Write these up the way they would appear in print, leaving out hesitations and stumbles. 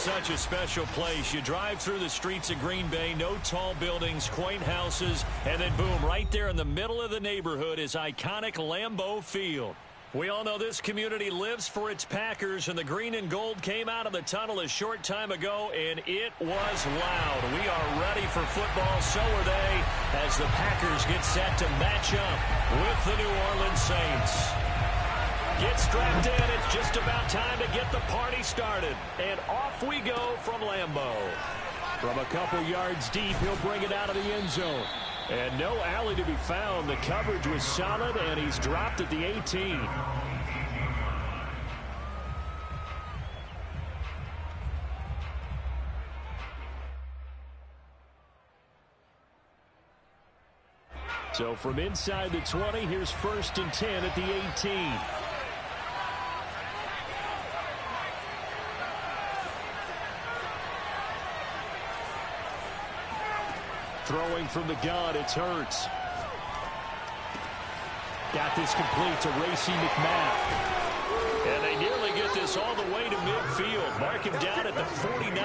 such a special place. You drive through the streets of Green Bay, no tall buildings, quaint houses, and then boom, right there in the middle of the neighborhood is iconic Lambeau Field. We all know this community lives for its Packers, and the green and gold came out of the tunnel a short time ago, and it was loud. We are ready for football, so are they, as the Packers get set to match up with the New Orleans Saints. Get strapped in. It's just about time to get the party started. And off we go from Lambeau. From a couple yards deep, he'll bring it out of the end zone. And no alley to be found. The coverage was solid, and he's dropped at the 18. So from inside the 20, here's 1st and 10 at the 18. Throwing from the gun, it's Hurts. Got this complete to Racey McMath. And they nearly get this all the way to midfield. Mark him down at the 49.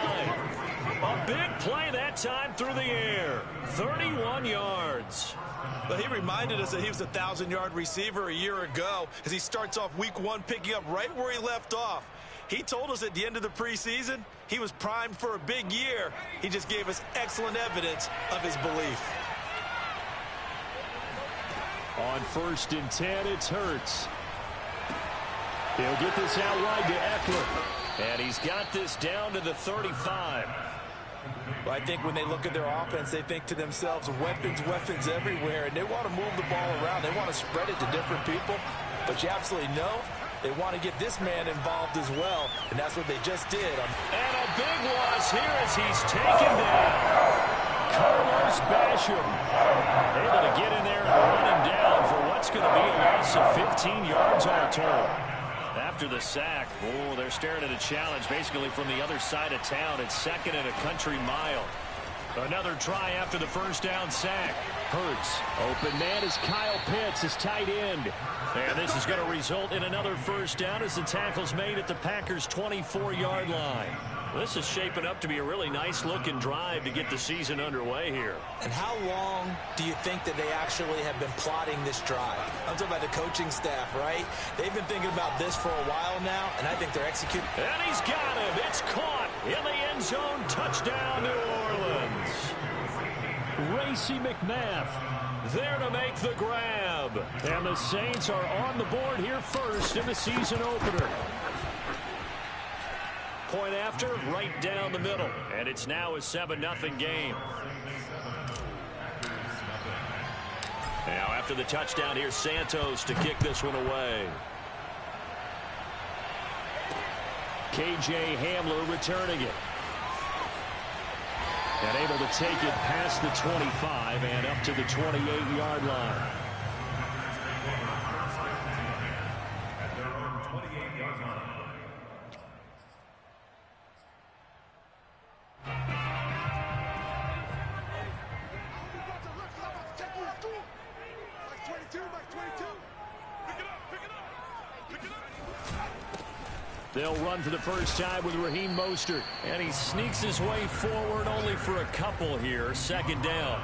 A big play that time through the air. 31 yards. But he reminded us that he was a 1,000-yard receiver a year ago as he starts off week 1 picking up right where he left off. He told us at the end of the preseason he was primed for a big year. He just gave us excellent evidence of his belief. On 1st and 10, it's Hurts. He'll get this out wide to Eckler. And he's got this down to the 35. Well, I think when they look at their offense, they think to themselves, weapons, weapons everywhere, and they want to move the ball around. They want to spread it to different people. But you absolutely know they want to get this man involved as well, and that's what they just did. And a big loss here as he's taken down. Carlos Basham able to get in there and run him down for what's going to be a loss of 15 yards all total. After the sack, oh, they're staring at a challenge basically from the other side of town. It's 2nd and a country mile. Another try after the first down sack. Hurts. Open man is Kyle Pitts, his tight end. And this is going to result in another first down as the tackle's made at the Packers' 24-yard line. This is shaping up to be a really nice-looking drive to get the season underway here. And how long do you think that they actually have been plotting this drive? I'm talking about the coaching staff, right? They've been thinking about this for a while now, and I think they're executing. And he's got him. It's caught in the end zone. Touchdown, New Orleans. Racey McMath there to make the grab. And the Saints are on the board here first in the season opener. Point after, right down the middle. And it's now a 7-0 game. Now after the touchdown, here's Santos to kick this one away. KJ Hamler returning it. And able to take it past the 25 and up to the 28-yard line. They'll run for the first time with Raheem Mostert. And he sneaks his way forward only for a couple here. 2nd down.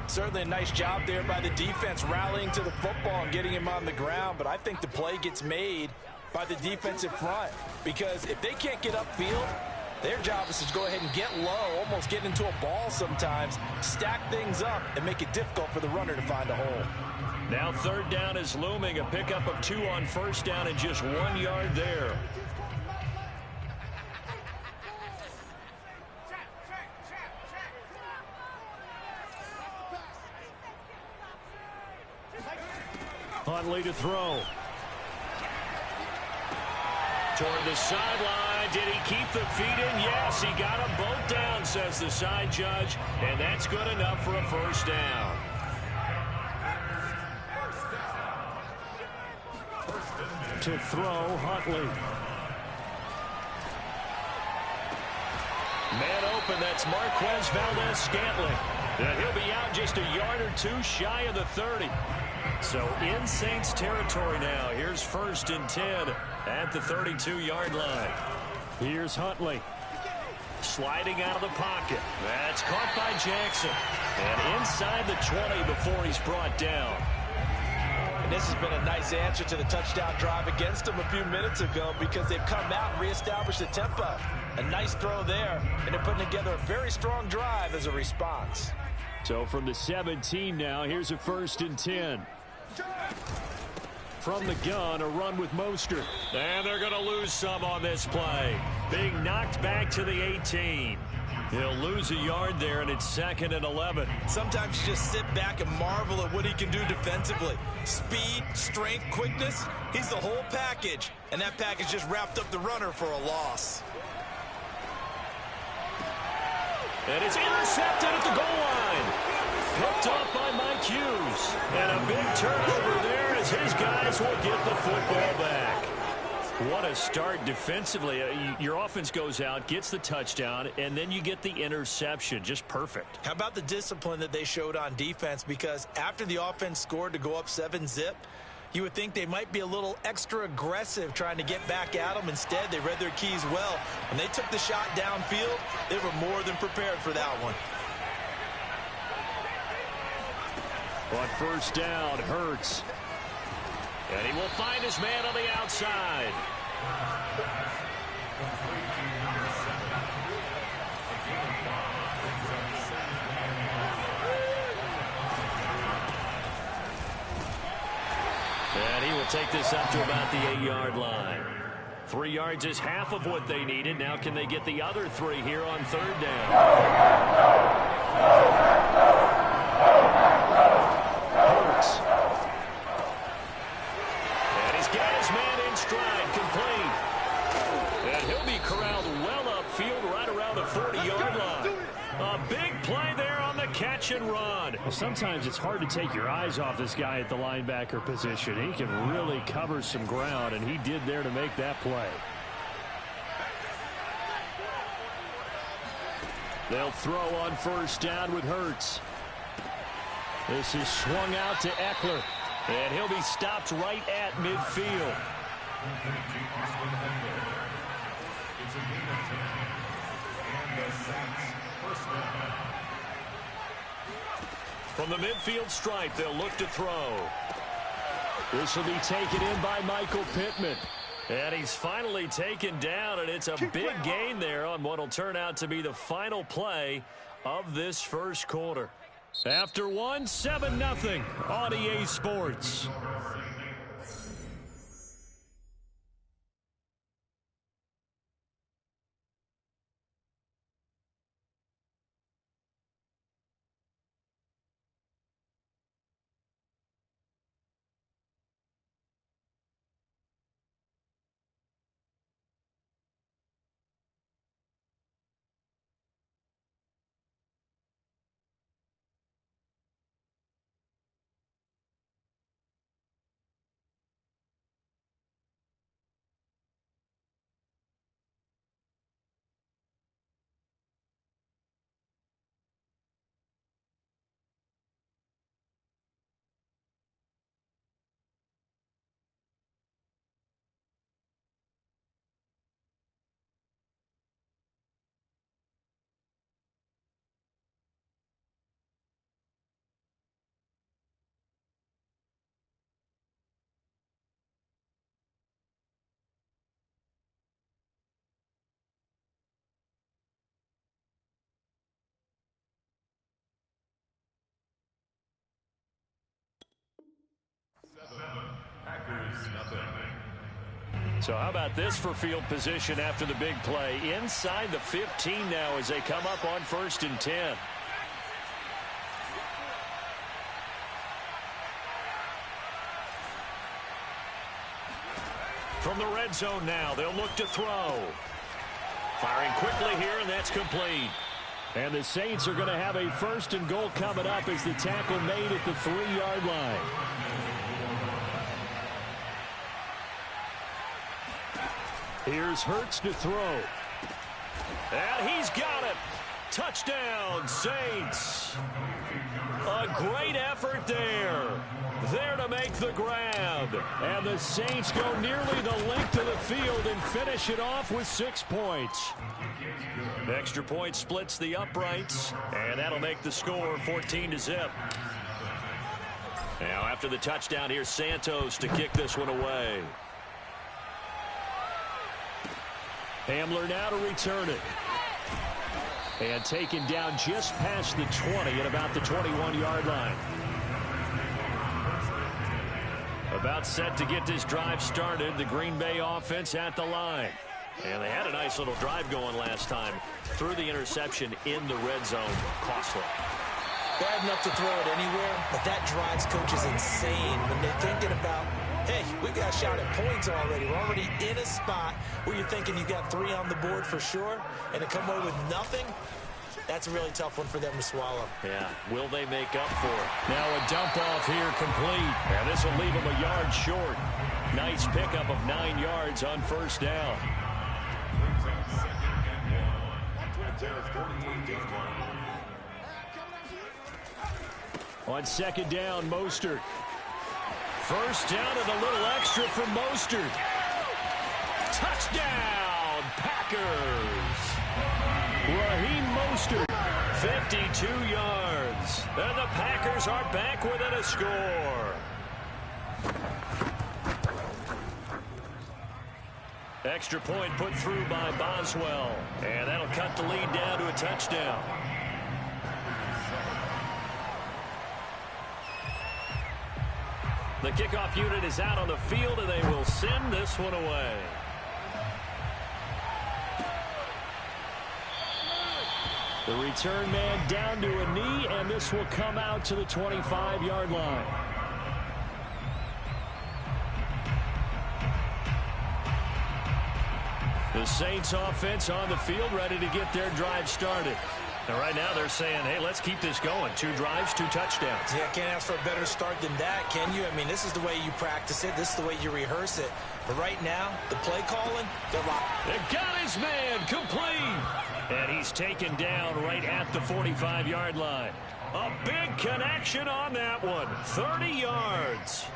Certainly a nice job there by the defense rallying to the football and getting him on the ground. But I think the play gets made by the defensive front. Because if they can't get upfield, their job is to go ahead and get low, almost get into a ball sometimes, stack things up, and make it difficult for the runner to find a hole. Now 3rd down is looming. A pickup of 2 on 1st down and just 1 yard there. Huntley to throw. Toward the sideline. Did he keep the feet in? Yes, he got them both down, says the side judge. And that's good enough for a first down. To throw, Huntley. Man open, that's Marquez Valdez-Scantling. And he'll be out just a yard or 2 shy of the 30. So in Saints territory now. Here's 1st and 10 at the 32-yard line. Here's Huntley. Sliding out of the pocket. That's caught by Jackson. And inside the 20 before he's brought down. And this has been a nice answer to the touchdown drive against them a few minutes ago because they've come out and reestablished the tempo. A nice throw there, and they're putting together a very strong drive as a response. So from the 17 now, here's a 1st and 10. From the gun, a run with Mostert. And they're going to lose some on this play. Being knocked back to the 18. He'll lose a yard there, and it's 2nd and 11. Sometimes you just sit back and marvel at what he can do defensively. Speed, strength, quickness, he's the whole package. And that package just wrapped up the runner for a loss. And it's intercepted at the goal line. Picked off by Mike Hughes. And a big turnover there as his guys will get the football back. What a start defensively. Your offense goes out, gets the touchdown, and then you get the interception. Just perfect. How about the discipline that they showed on defense? Because after the offense scored to go up 7-zip, you would think they might be a little extra aggressive trying to get back at them. Instead, they read their keys well. When they took the shot downfield, they were more than prepared for that one. On 1st down, Hurts. And he will find his man on the outside. And he will take this up to about the 8-yard line. 3 yards is half of what they needed. Now can they get the other 3 here on 3rd down? Hurts. And he's got his man in stride, complete. And he'll be corralled well upfield right around the 40-yard line. A big play there on the catch and run. Well, sometimes it's hard to take your eyes off this guy at the linebacker position. He can really cover some ground, and he did there to make that play. They'll throw on 1st down with Hurts. This is swung out to Eckler, and he'll be stopped right at midfield. From the midfield stripe, they'll look to throw. This will be taken in by Michael Pittman. And he's finally taken down, and it's a big gain there on what will turn out to be the final play of this 1st quarter. After 1, 7-0 on EA Sports. So how about this for field position after the big play? Inside the 15 now as they come up on 1st and 10. From the red zone now, they'll look to throw. Firing quickly here, and that's complete. And the Saints are going to have a 1st and goal coming up as the tackle made at the 3-yard line. Here's Hurts to throw. And he's got it. Touchdown, Saints. A great effort there. There to make the grab. And the Saints go nearly the length of the field and finish it off with 6 points. Extra point splits the uprights, and that'll make the score 14-0. Now after the touchdown, here's Santos to kick this one away. Hamler now to return it. And taken down just past the 20 at about the 21-yard line. About set to get this drive started. The Green Bay offense at the line. And they had a nice little drive going last time. Threw the interception in the red zone. Costly. Bad enough to throw it anywhere, but that drives coaches insane when they're thinking about, hey, we got a shot at points already. We're already in a spot where you're thinking you got 3 on the board for sure, and to come away with nothing, that's a really tough one for them to swallow. Yeah, will they make up for it? Now a dump off here complete, and this will leave them a yard short. Nice pickup of 9 yards on first down. On second down, Mostert. First down and a little extra from Mostert. Touchdown, Packers. Raheem Mostert, 52 yards. And the Packers are back within a score. Extra point put through by Boswell. And that'll cut the lead down to a touchdown. The kickoff unit is out on the field, and they will send this one away. The return man down to a knee, and this will come out to the 25-yard line. The Saints offense on the field, ready to get their drive started. And right now they're saying, hey, let's keep this going. 2 drives, 2 touchdowns. Yeah, can't ask for a better start than that, can you? I mean, this is the way you practice it. This is the way you rehearse it. But right now, the play calling, they're locked. They got his man complete. And he's taken down right at the 45-yard line. A big connection on that one. 30 yards.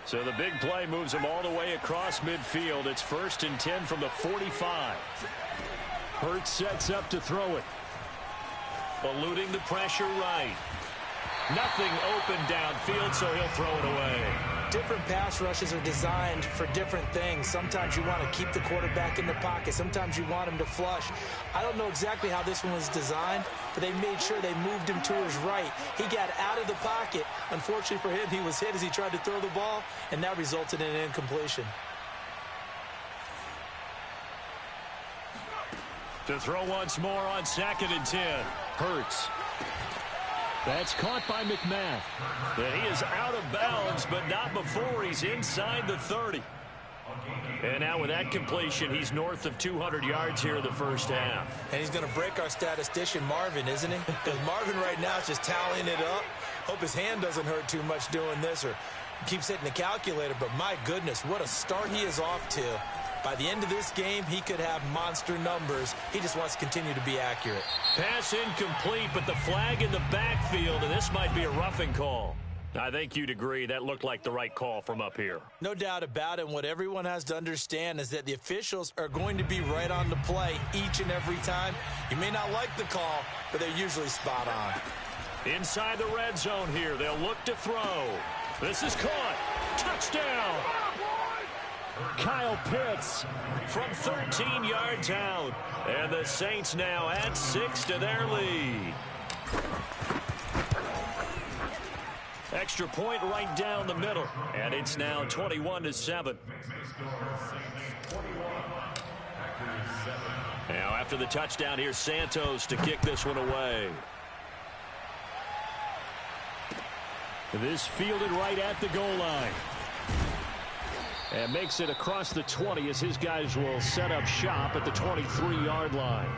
So the big play moves him all the way across midfield. It's 1st and 10 from the 45. Hurts sets up to throw it. Eluding the pressure right. Nothing open downfield, so he'll throw it away. Different pass rushes are designed for different things. Sometimes you want to keep the quarterback in the pocket. Sometimes you want him to flush. I don't know exactly how this one was designed, but they made sure they moved him to his right. He got out of the pocket. Unfortunately for him, he was hit as he tried to throw the ball, and that resulted in an incompletion. To throw once more on 2nd and 10. Hurts. That's caught by McMath. And he is out of bounds, but not before he's inside the 30. And now with that completion, he's north of 200 yards here in the first half. And he's going to break our statistician, Marvin, isn't he? Because Marvin right now is just tallying it up. Hope his hand doesn't hurt too much doing this or keeps hitting the calculator. But my goodness, what a start he is off to. By the end of this game, he could have monster numbers. He just wants to continue to be accurate. Pass incomplete, but the flag in the backfield, and this might be a roughing call. I think you'd agree that looked like the right call from up here. No doubt about it. And what everyone has to understand is that the officials are going to be right on the play each and every time. You may not like the call, but they're usually spot on. Inside the red zone here, they'll look to throw. This is caught. Touchdown! Kyle Pitts from 13 yards out. And the Saints now add 6 to their lead. Extra point right down the middle. And it's now 21-7. Now after the touchdown, here's Santos to kick this one away. This fielded right at the goal line. And makes it across the 20 as his guys will set up shop at the 23-yard line.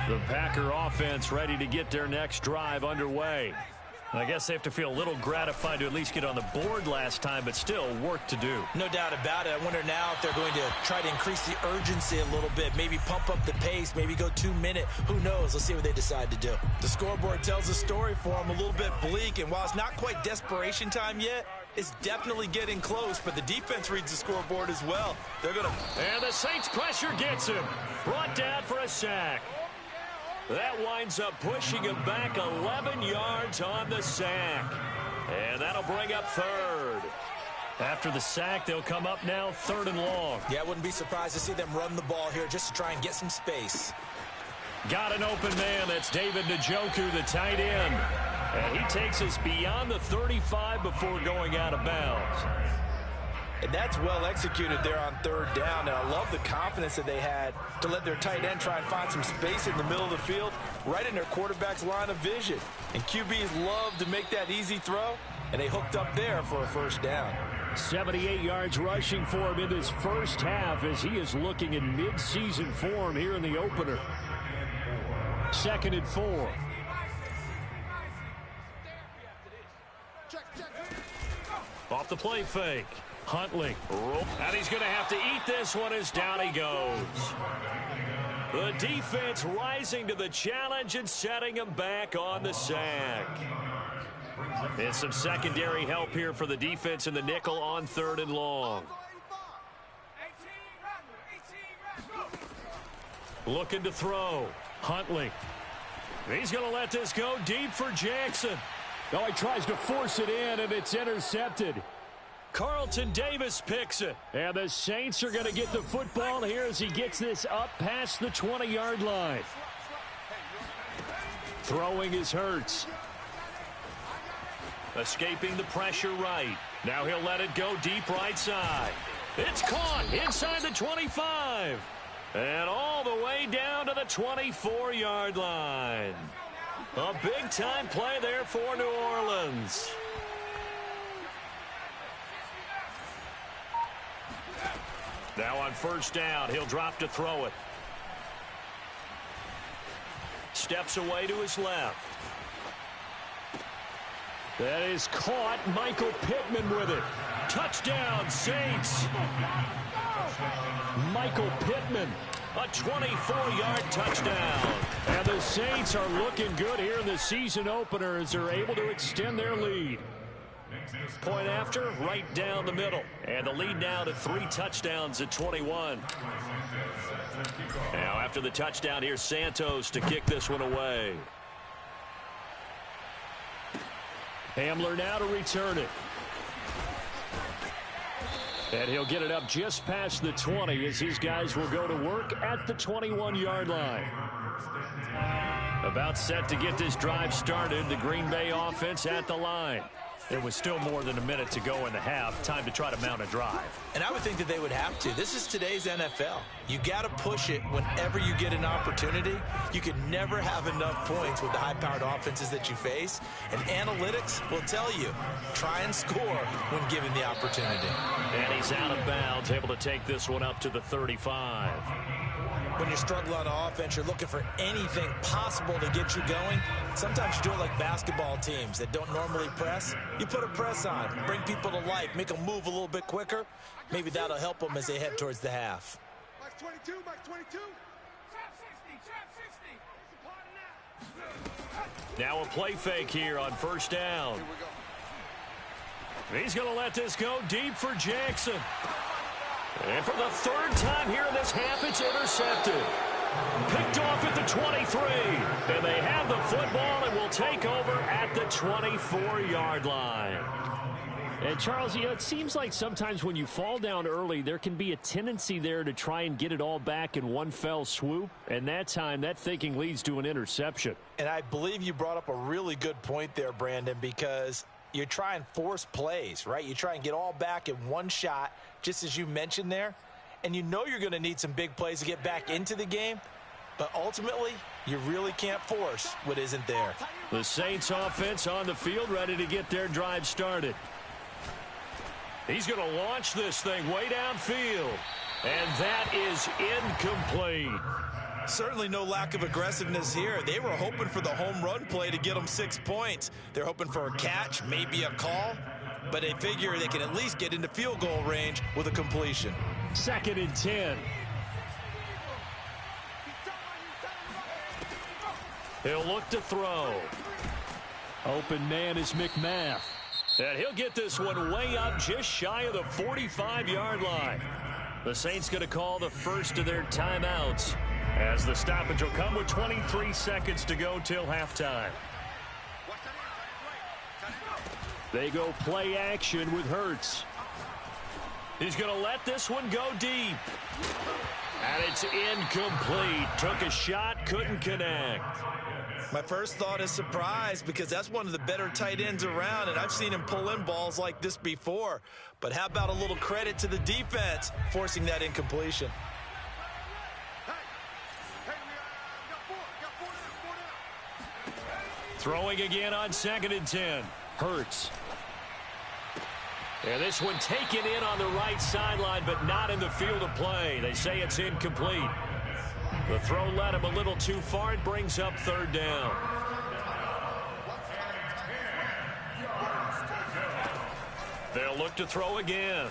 The Packer offense ready to get their next drive underway. I guess they have to feel a little gratified to at least get on the board last time, but still work to do. No doubt about it. I wonder now if they're going to try to increase the urgency a little bit, maybe pump up the pace, maybe go 2-minute. Who knows? Let's see what they decide to do. The scoreboard tells a story for them, a little bit bleak, and while it's not quite desperation time yet, it's definitely getting close, but the defense reads the scoreboard as well. They're going to... And the Saints pressure gets him. Brought down for a sack. That winds up pushing him back 11 yards on the sack. And that'll bring up third. After the sack, they'll come up now 3rd and long. Yeah, I wouldn't be surprised to see them run the ball here just to try and get some space. Got an open man. That's David Njoku, the tight end. And he takes us beyond the 35 before going out of bounds. And that's well executed there on 3rd down. And I love the confidence that they had to let their tight end try and find some space in the middle of the field, right in their quarterback's line of vision. And QBs love to make that easy throw, and they hooked up there for a 1st down. 78 yards rushing for him in this first half as he is looking in mid-season form here in the opener. 2nd and 4. Off the play fake. Huntley. And he's going to have to eat this one as down he goes. The defense rising to the challenge and setting him back on the sack. And some secondary help here for the defense in the nickel on 3rd and long. Looking to throw. Huntley. He's going to let this go deep for Jackson. Oh, he tries to force it in, and it's intercepted. Carlton Davis picks it. And the Saints are going to get the football here as he gets this up past the 20-yard line. Throwing is Hurts. Escaping the pressure right. Now he'll let it go deep right side. It's caught inside the 25. And all the way down to the 24-yard line. A big-time play there for New Orleans. Now on 1st down, he'll drop to throw it. Steps away to his left. That is caught. Michael Pittman with it. Touchdown, Saints. Michael Pittman. A 24-yard touchdown. And the Saints are looking good here in the season opener as they're able to extend their lead. Point after, right down the middle. And the lead now to 3 touchdowns at 21. Now after the touchdown, here's Santos to kick this one away. Hamler now to return it. And he'll get it up just past the 20 as his guys will go to work at the 21-yard line. About set to get this drive started, the Green Bay offense at the line. There was still more than a minute to go in the half. Time to try to mount a drive. And I would think that they would have to. This is today's NFL. You got to push it whenever you get an opportunity. You can never have enough points with the high-powered offenses that you face. And analytics will tell you, try and score when given the opportunity. And he's out of bounds, able to take this one up to the 35. When you struggle on offense, you're looking for anything possible to get you going. Sometimes you do it like basketball teams that don't normally press. You put a press on, bring people to life, make them move a little bit quicker. Maybe that'll help them as they head towards the half. Max 22, Max 22. Now a play fake here on 1st down. He's going to let this go deep for Jackson. And for the 3rd time here in this half, it's intercepted. Picked off at the 23. And they have the football and will take over at the 24-yard line. And, Charles, you know, it seems like sometimes when you fall down early, there can be a tendency there to try and get it all back in one fell swoop. And that time, that thinking leads to an interception. And I believe you brought up a really good point there, Brandon, because you try and force plays, right? You try and get all back in one shot, just as you mentioned there. And you know you're going to need some big plays to get back into the game. But ultimately, you really can't force what isn't there. The Saints offense on the field, ready to get their drive started. He's going to launch this thing way downfield. And that is incomplete. Certainly no lack of aggressiveness here. They were hoping for the home run play to get them 6 points. They're hoping for a catch, maybe a call, but they figure they can at least get into field goal range with a completion. 2nd and 10. He'll look to throw. Open man is McMath. And he'll get this one way up just shy of the 45-yard line. The Saints going to call the first of their timeouts, as the stoppage will come with 23 seconds to go till halftime. They go play action with Hurts. He's going to let this one go deep. And it's incomplete. Took a shot, couldn't connect. My first thought is surprise, because that's one of the better tight ends around, and I've seen him pull in balls like this before. But how about a little credit to the defense forcing that incompletion? Throwing again on 2nd and 10. Hurts. And this one taken in on the right sideline, but not in the field of play. They say it's incomplete. The throw led him a little too far. It brings up 3rd down. They'll look to throw again.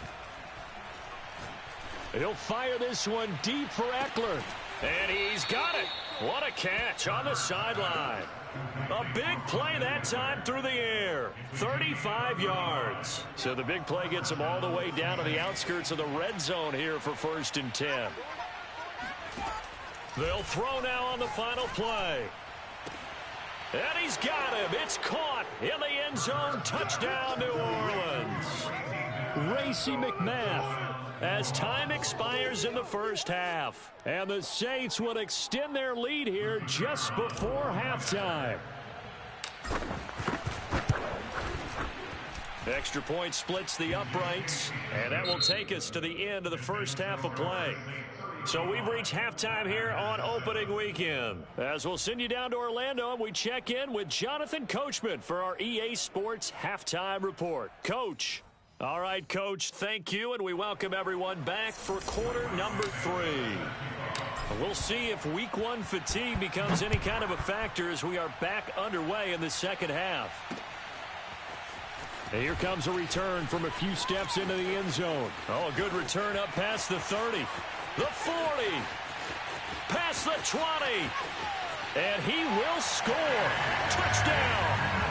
He'll fire this one deep for Eckler. And he's got it. What a catch on the sideline. A big play that time through the air. 35 yards. So the big play gets him all the way down to the outskirts of the red zone here for 1st and 10. They'll throw now on the final play. And he's got him. It's caught in the end zone. Touchdown, New Orleans. Racey McMath, as time expires in the first half. And the Saints will extend their lead here just before halftime. Extra point splits the uprights, and that will take us to the end of the first half of play. So we've reached halftime here on opening weekend. As we'll send you down to Orlando, and we check in with Jonathan Coachman for our EA Sports Halftime Report. Coach. All right, Coach, thank you, and we welcome everyone back for quarter number 3. We'll see if week 1 fatigue becomes any kind of a factor as we are back underway in the second half. And here comes a return from a few steps into the end zone. Oh, a good return up past the 30. The 40, past the 20, and he will score. Touchdown.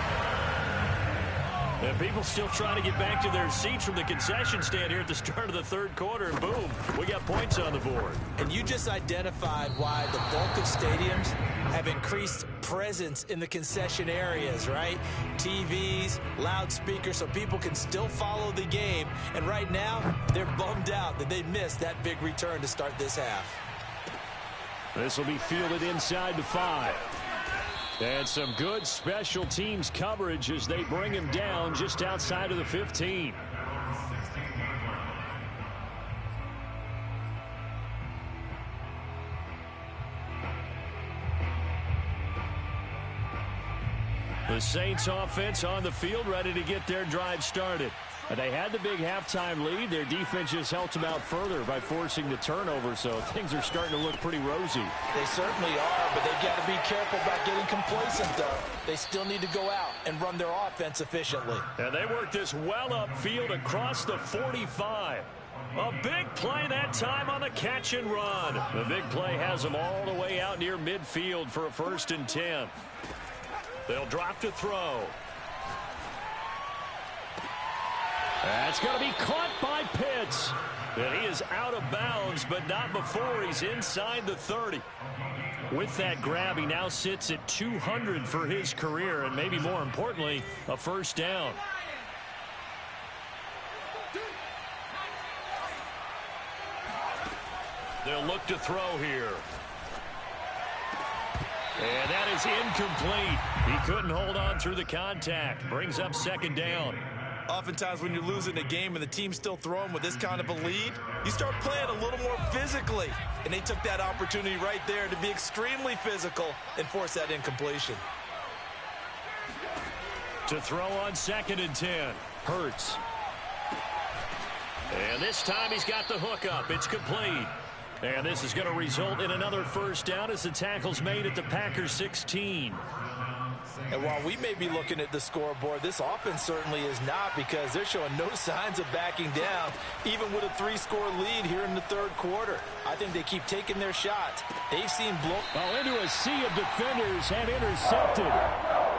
And people still trying to get back to their seats from the concession stand here at the start of the 3rd quarter, and boom, we got points on the board. And you just identified why the bulk of stadiums have increased presence in the concession areas, right? TVs, loudspeakers, so people can still follow the game. And right now, they're bummed out that they missed that big return to start this half. This will be fielded inside the 5. And some good special teams coverage as they bring him down just outside of the 15. The Saints offense on the field, ready to get their drive started. They had the big halftime lead. Their defense just helped them out further by forcing the turnover, so things are starting to look pretty rosy. They certainly are, but they've got to be careful about getting complacent, though. They still need to go out and run their offense efficiently. And they work this well upfield across the 45. A big play that time on the catch and run. The big play has them all the way out near midfield for a 1st and 10. They'll drop to throw. That's going to be caught by Pitts. And he is out of bounds, but not before he's inside the 30. With that grab, he now sits at 200 for his career, and maybe more importantly, a 1st down. They'll look to throw here. And that is incomplete. He couldn't hold on through the contact. Brings up 2nd down. Oftentimes when you're losing a game and the team's still throwing with this kind of a lead, you start playing a little more physically. And they took that opportunity right there to be extremely physical and force that incompletion. To throw on 2nd and 10. Hurts. And this time he's got the hook up. It's complete. And this is going to result in another first down as the tackle's made at the Packers 16. And while we may be looking at the scoreboard, this offense certainly is not, because they're showing no signs of backing down, even with a 3-score lead here in the third quarter. I think they keep taking their shots. They've seen blow. Oh, into a sea of defenders and intercepted.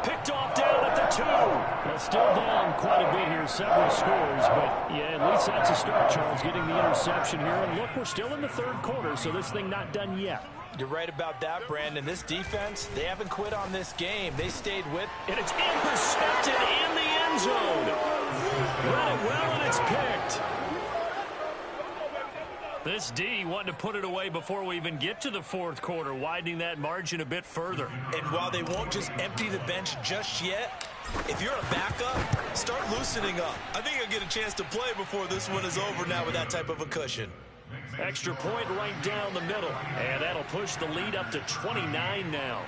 Picked off down at the 2. Well, still down quite a bit here, several scores, but yeah, at least that's a start, Charles, getting the interception here. And look, we're still in the third quarter, so this thing not done yet. You're right about that, Brandon. This defense, they haven't quit on this game. They stayed with. And it's intercepted in the end zone. Read it well, and it's picked. This D wanting to put it away before we even get to the fourth quarter, widening that margin a bit further. And while they won't just empty the bench just yet, if you're a backup, start loosening up. I think you'll get a chance to play before this one is over now with that type of a cushion. Extra point right down the middle, and that'll push the lead up to 29 now.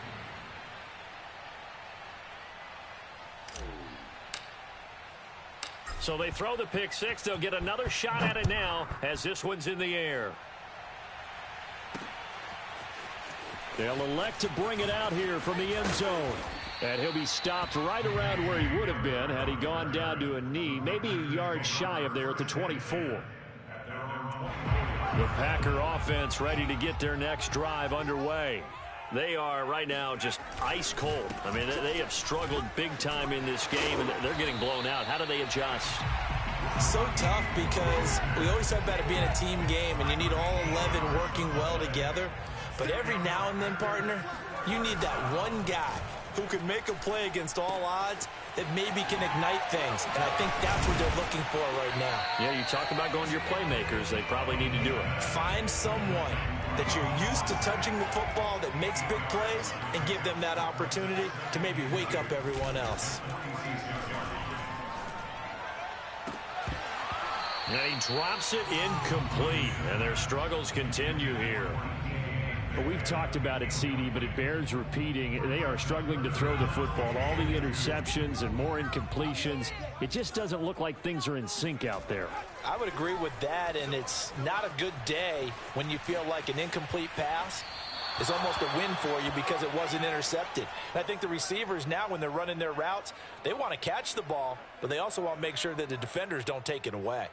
So they throw the pick six. They'll get another shot at it now as this one's in the air. They'll elect to bring it out here from the end zone. And he'll be stopped right around where he would have been had he gone down to a knee, maybe a yard shy of there at the 24. The Packer offense ready to get their next drive underway. They are right now just ice cold. I mean, they have struggled big time in this game, and they're getting blown out. How do they adjust? So tough, because we always talk about it being a team game, and you need all 11 working well together. But every now and then, partner, you need that one guy who can make a play against all odds that maybe can ignite things. And I think that's what they're looking for right now. Yeah, you talk about going to your playmakers. They probably need to do it. Find someone that you're used to touching the football that makes big plays and give them that opportunity to maybe wake up everyone else. And he drops it incomplete, and their struggles continue here. Well, we've talked about it, CD, but it bears repeating. They are struggling to throw the football. All the interceptions and more incompletions. It just doesn't look like things are in sync out there. I would agree with that, and it's not a good day when you feel like an incomplete pass is almost a win for you because it wasn't intercepted. And I think the receivers now, when they're running their routes, they want to catch the ball, but they also want to make sure that the defenders don't take it away.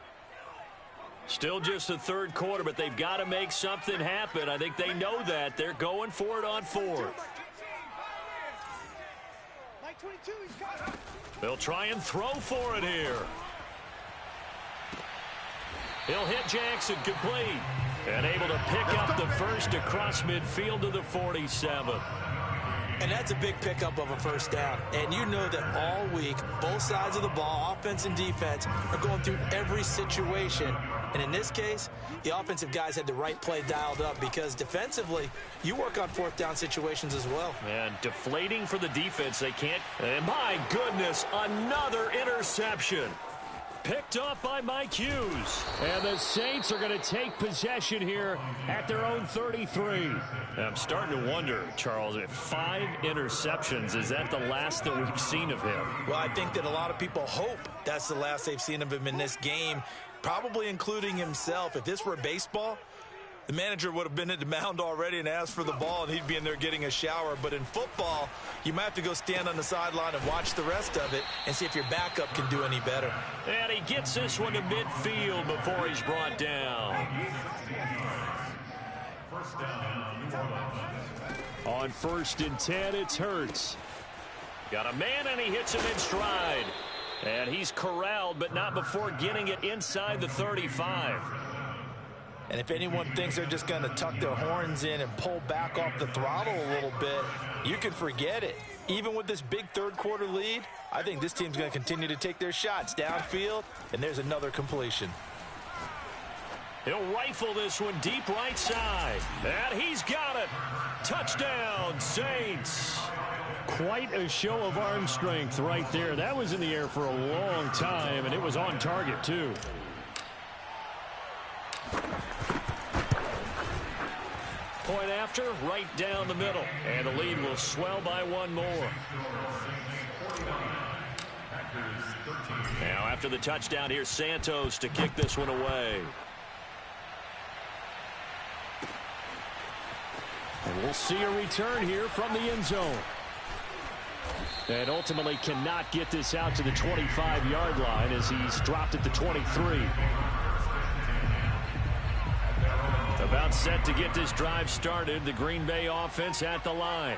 Still just the third quarter, but they've got to make something happen. I think they know that. They're going for it on fourth. They'll try and throw for it here. He'll hit Jackson complete. And able to pick up the first across midfield to the 47. And that's a big pickup of a first down. And you know that all week, both sides of the ball, offense and defense, are going through every situation. And in this case, the offensive guys had the right play dialed up, because defensively, you work on fourth down situations as well. And deflating for the defense. They can't. And my goodness, another interception. Picked up by Mike Hughes. And the Saints are going to take possession here at their own 33. I'm starting to wonder, Charles, if 5 interceptions, is that the last that we've seen of him? Well, I think that a lot of people hope that's the last they've seen of him in this game, probably including himself. If this were baseball, the manager would have been at the mound already and asked for the ball, and he'd be in there getting a shower. But in football, you might have to go stand on the sideline and watch the rest of it and see if your backup can do any better. And he gets this one to midfield before he's brought down. On 1st and 10, it's Hurts. Got a man, and he hits him in stride. And he's corralled, but not before getting it inside the 35. And if anyone thinks they're just going to tuck their horns in and pull back off the throttle a little bit, you can forget it. Even with this big third quarter lead, I think this team's going to continue to take their shots downfield, and there's another completion. He'll rifle this one deep right side. And he's got it. Touchdown, Saints. Quite a show of arm strength right there. That was in the air for a long time, and it was on target, too. Point after, right down the middle. And the lead will swell by one more. Now, after the touchdown, here's Santos to kick this one away. And we'll see a return here from the end zone. And ultimately cannot get this out to the 25-yard line as he's dropped at the 23. About set to get this drive started. The Green Bay offense at the line.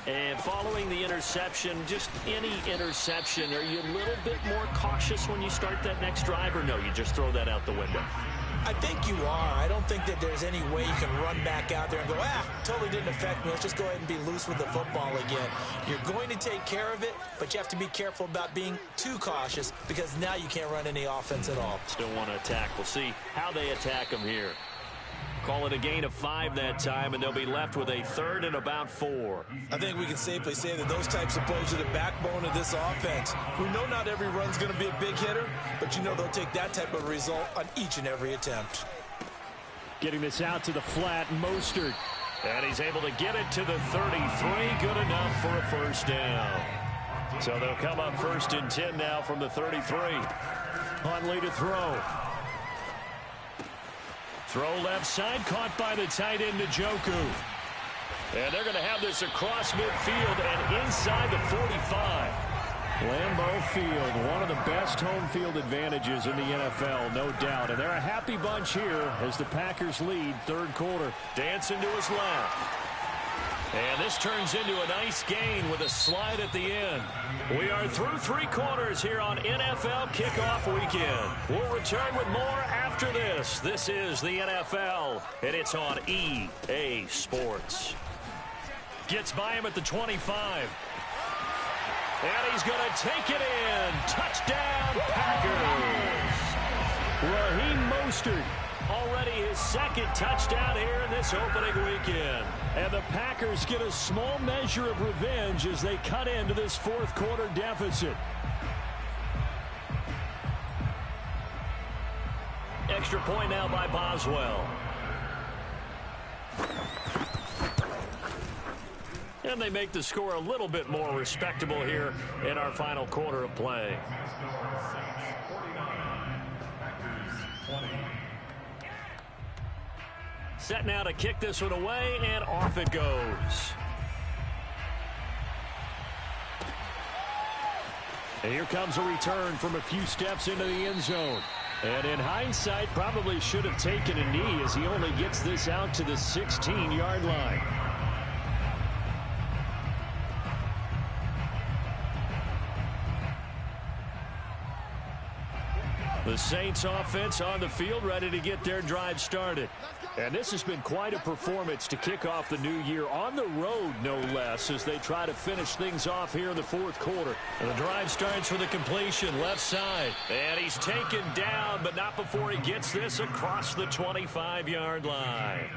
And following the interception, just any interception, are you a little bit more cautious when you start that next drive, or no, you just throw that out the window? I think you are. I don't think that there's any way you can run back out there and go, totally didn't affect me. Let's just go ahead and be loose with the football again. You're going to take care of it, but you have to be careful about being too cautious because now you can't run any offense at all. Still want to attack. We'll see how they attack them here. Call it a gain of 5 that time, and they'll be left with a 3rd and about 4. I think we can safely say that those types of plays are the backbone of this offense. We know not every run's going to be a big hitter, but you know they'll take that type of result on each and every attempt. Getting this out to the flat, Mostert. And he's able to get it to the 33. Good enough for a first down. So they'll come up 1st and 10 now from the 33. Huntley to throw. Throw left side, caught by the tight end, Njoku. And they're going to have this across midfield and inside the 45. Lambeau Field, one of the best home field advantages in the NFL, no doubt. And they're a happy bunch here as the Packers lead 3rd quarter. Dancing to his left. And this turns into a nice gain with a slide at the end. We are through 3 quarters here on NFL Kickoff Weekend. We'll return with more after this. This is the NFL, and it's on EA Sports. Gets by him at the 25. And he's going to take it in. Touchdown, Packers. Raheem Mostert. Already his 2nd touchdown here in this opening weekend. And the Packers get a small measure of revenge as they cut into this 4th quarter deficit. Extra point now by Boswell. And they make the score a little bit more respectable here in our final quarter of play. Set now to kick this one away, and off it goes. And here comes a return from a few steps into the end zone. And in hindsight, probably should have taken a knee as he only gets this out to the 16-yard line. The Saints offense on the field, ready to get their drive started. And this has been quite a performance to kick off the new year on the road, no less, as they try to finish things off here in the 4th quarter. And the drive starts with a completion left side. And he's taken down, but not before he gets this across the 25-yard line.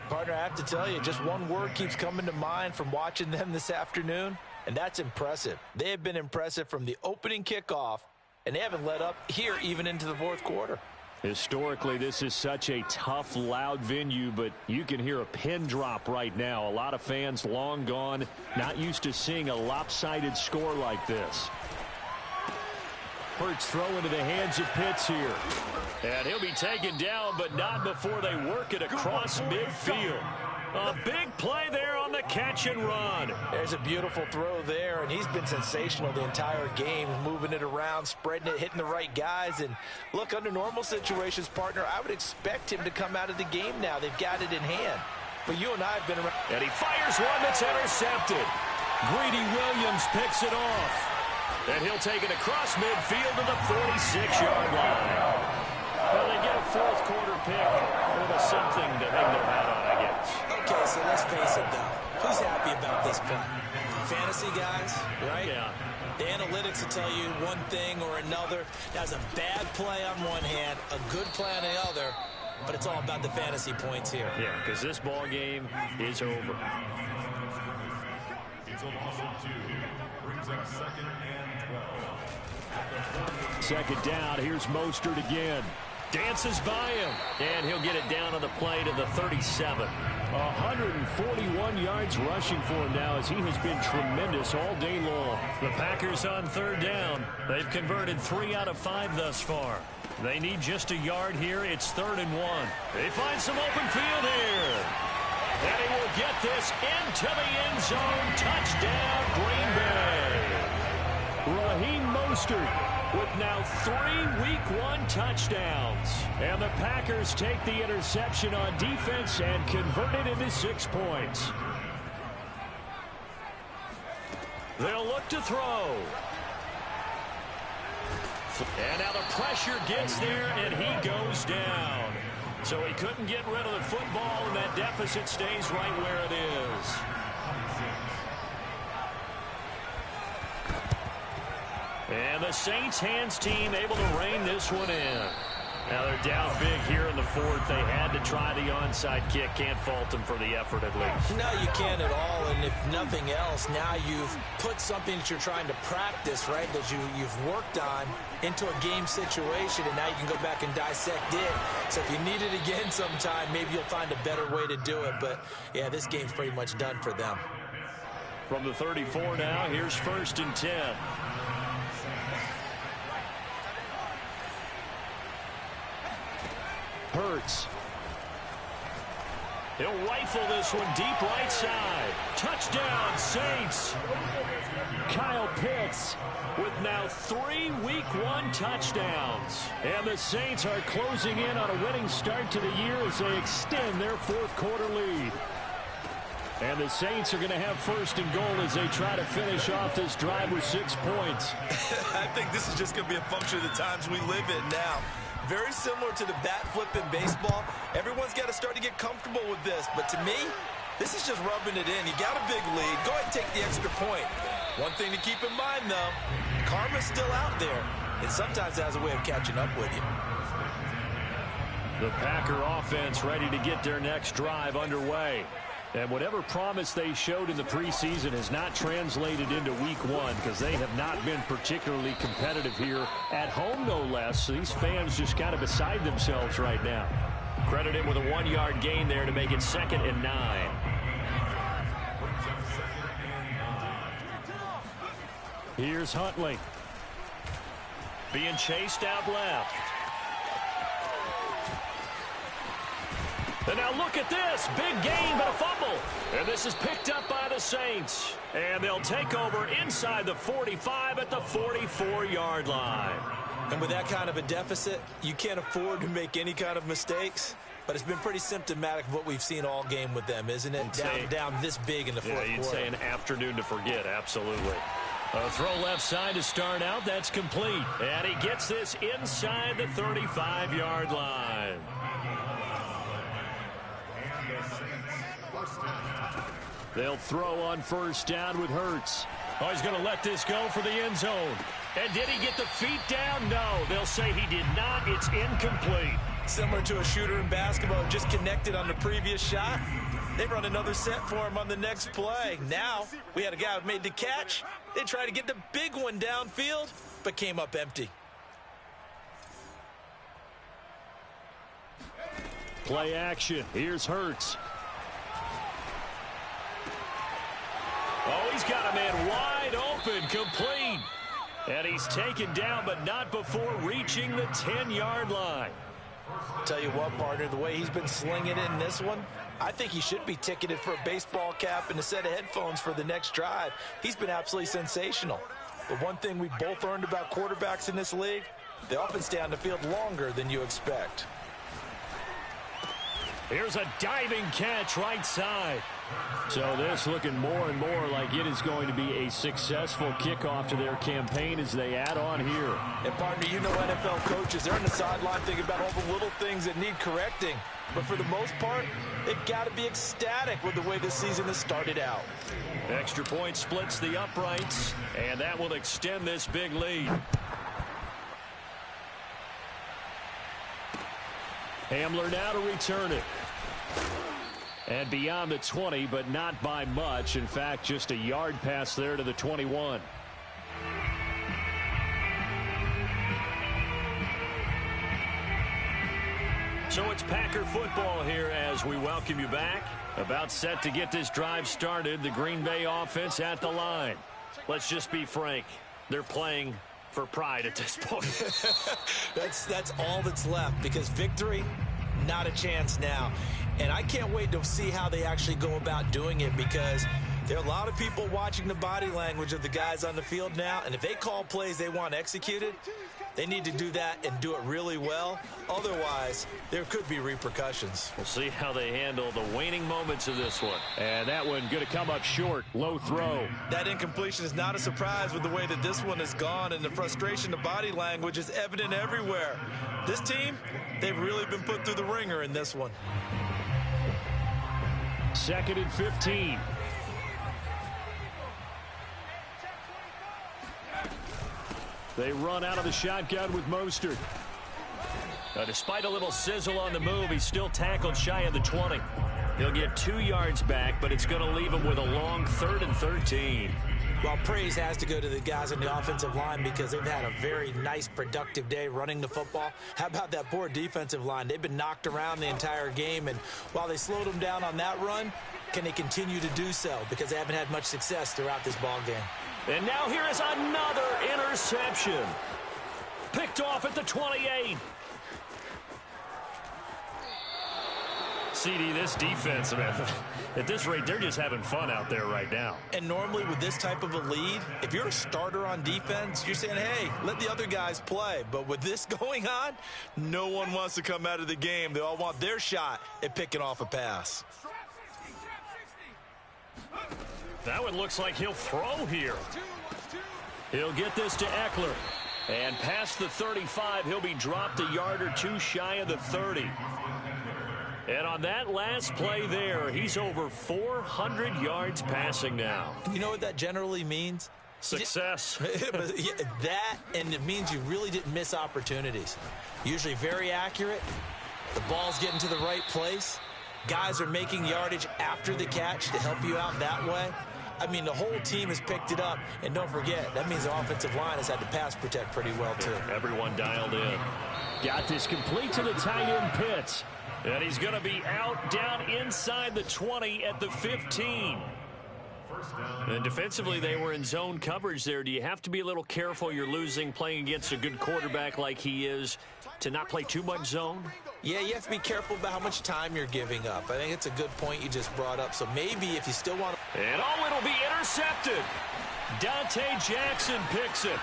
Partner, I have to tell you, just one word keeps coming to mind from watching them this afternoon, and that's impressive. They have been impressive from the opening kickoff, and they haven't let up here even into the 4th quarter. Historically, this is such a tough, loud venue, but you can hear a pin drop right now. A lot of fans long gone, not used to seeing a lopsided score like this. Hurts throw into the hands of Pitts here. And he'll be taken down, but not before they work it across midfield. A big play there on the catch and run. There's a beautiful throw there, and he's been sensational the entire game, moving it around, spreading it, hitting the right guys. And look, under normal situations, partner, I would expect him to come out of the game now. They've got it in hand. But you and I have been around. And he fires one that's intercepted. Greedy Williams picks it off. And he'll take it across midfield to the 46-yard line. Well, they get a 4th quarter pick. A little something to hang their hat on, I guess. Okay, so let's face it, though. Who's happy about this play? Fantasy guys, right? Yeah. The analytics will tell you one thing or another. That's a bad play on one hand, a good play on the other, but it's all about the fantasy points here. Yeah, because this ball game is over. Second down, here's Mostert again. Dances by him, and he'll get it down on the play to the 37. 141 yards rushing for him now as he has been tremendous all day long. The Packers on 3rd down. They've converted 3 out of 5 thus far. They need just a yard here. It's 3rd and 1. They find some open field here. And he will get this into the end zone. Touchdown, Green Bay. Raheem Mostert with now 3 Week 1 touchdowns. And the Packers take the interception on defense and convert it into 6 points. They'll look to throw. And now the pressure gets there, and he goes down. So he couldn't get rid of the football, and that deficit stays right where it is. And the Saints hands team able to rein this one in. Now they're down big here in the fourth. They had to try the onside kick. Can't fault them for the effort at least. No, you can't at all. And if nothing else, now you've put something that you're trying to practice, right, that you've worked on into a game situation, and now you can go back and dissect it. So if you need it again sometime, maybe you'll find a better way to do it. But, yeah, this game's pretty much done for them. From the 34 now, here's 1st and 10. Hurts. He'll rifle this one deep right side. Touchdown, Saints. Kyle Pitts with now 3 Week 1 touchdowns. And the Saints are closing in on a winning start to the year as they extend their 4th quarter lead. And the Saints are going to have 1st and goal as they try to finish off this drive with 6 points. I think this is just going to be a function of the times we live in now. Very similar to the bat flip in baseball. Everyone's got to start to get comfortable with this. But to me, this is just rubbing it in. You got a big lead. Go ahead and take the extra point. One thing to keep in mind, though, karma's still out there. And sometimes it has a way of catching up with you. The Packer offense ready to get their next drive underway. And whatever promise they showed in the preseason has not translated into Week 1 because they have not been particularly competitive here at home, no less. So these fans just kind of beside themselves right now. Credit him with a 1-yard gain there to make it 2nd and 9. Here's Huntley. Being chased out left. And now look at this. Big gain, but a fumble. And this is picked up by the Saints. And they'll take over inside the 45 at the 44-yard line. And with that kind of a deficit, you can't afford to make any kind of mistakes. But it's been pretty symptomatic of what we've seen all game with them, isn't it? Down this big in the fourth quarter. You'd say an afternoon to forget, absolutely. A throw left side to start out. That's complete. And he gets this inside the 35-yard line. They'll throw on 1st down with Hurts. Oh, he's going to let this go for the end zone. And did he get the feet down? No. They'll say he did not. It's incomplete. Similar to a shooter in basketball, just connected on the previous shot. They run another set for him on the next play. Now, we had a guy who made the catch. They tried to get the big one downfield, but came up empty. Play action. Here's Hurts. Oh, he's got a man wide open, complete. And he's taken down, but not before reaching the 10-yard line. Tell you what, partner, the way he's been slinging it in this one, I think he should be ticketed for a baseball cap and a set of headphones for the next drive. He's been absolutely sensational. But one thing we both learned about quarterbacks in this league, they often stay on the field longer than you expect. Here's a diving catch right side. So this looking more and more like it is going to be a successful kickoff to their campaign as they add on here. And partner, you know NFL coaches, they're on the sideline thinking about all the little things that need correcting. But for the most part, they've got to be ecstatic with the way this season has started out. Extra point splits the uprights, and that will extend this big lead. Hamler now to return it. And beyond the 20, but not by much. In fact, just a yard pass there to the 21. So it's Packer football here as we welcome you back. About set to get this drive started. The Green Bay offense at the line. Let's just be frank. They're playing for pride at this point. That's all that's left, because victory, not a chance now. And I can't wait to see how they actually go about doing it, because there are a lot of people watching the body language of the guys on the field now, and if they call plays they want executed, they need to do that and do it really well. Otherwise, there could be repercussions. We'll see how they handle the waning moments of this one. And that one going to come up short. Low throw. That incompletion is not a surprise with the way that this one has gone, and the frustration, the body language is evident everywhere. This team, they've really been put through the ringer in this one. 2nd and 15. They run out of the shotgun with Mostert. Despite a little sizzle on the move, he's still tackled shy of the 20. He'll get 2 yards back, but it's going to leave him with a long 3rd and 13. Well, praise has to go to the guys on the offensive line, because they've had a very nice, productive day running the football. How about that poor defensive line? They've been knocked around the entire game, and while they slowed them down on that run, can they continue to do so? Because they haven't had much success throughout this ball game. And now here is another interception. Picked off at the 28. CD, this defense, man, at this rate, they're just having fun out there right now. And normally with this type of a lead, if you're a starter on defense, you're saying, hey, let the other guys play. But with this going on, No one wants to come out of the game. They all want their shot at picking off a pass. That one looks like he'll throw here. He'll get this to Eckler. And past the 35, he'll be dropped a yard or two shy of the 30. And on that last play there, he's over 400 yards passing now. you know what that generally means? Success. That, and it means you really didn't miss opportunities. Usually very accurate. The ball's getting to the right place. Guys are making yardage after the catch to help you out that way. I mean, the whole team has picked it up. And don't forget, that means the offensive line has had to pass protect pretty well, too. Everyone dialed in. Got this complete to the tight end Pitts. And he's going to be out down inside the 20 at the 15. And defensively, they were in zone coverage there. Do you have to be a little careful? You're losing playing against a good quarterback like he is to not play too much zone? Yeah, you have to be careful about how much time you're giving up. I think it's a good point you just brought up. So maybe if you still want to... And it'll be intercepted. Dante Jackson picks it.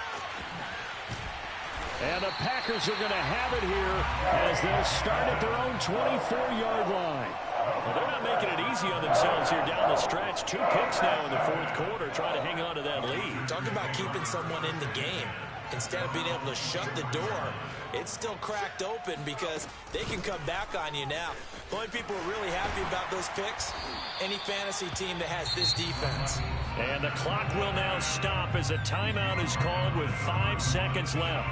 And the Packers are going to have it here as they'll start at their own 24-yard line. Well, they're not making it easy on themselves here down the stretch. 2 picks now in the 4th quarter, trying to hang on to that lead. Talk about keeping someone in the game. Instead of being able to shut the door, it's still cracked open because they can come back on you now. The only people who are really happy about those picks, any fantasy team that has this defense. And the clock will now stop as a timeout is called with 5 seconds left.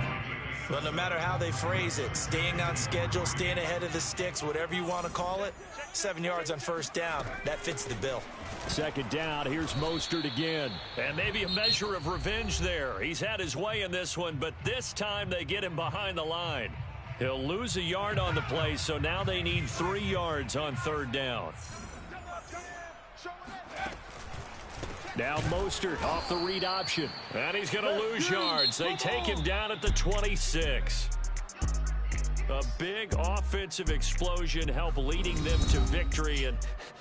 Well, no matter how they phrase it, staying on schedule, staying ahead of the sticks, whatever you want to call it, 7 yards on first down, that fits the bill. 2nd down, here's Mostert again. And maybe a measure of revenge there. He's had his way in this one, but this time they get him behind the line. He'll lose a yard on the play, so now they need 3 yards on 3rd down. Now Mostert off the read option. And he's going to lose yards. They take him down at the 26. A big offensive explosion helped leading them to victory. And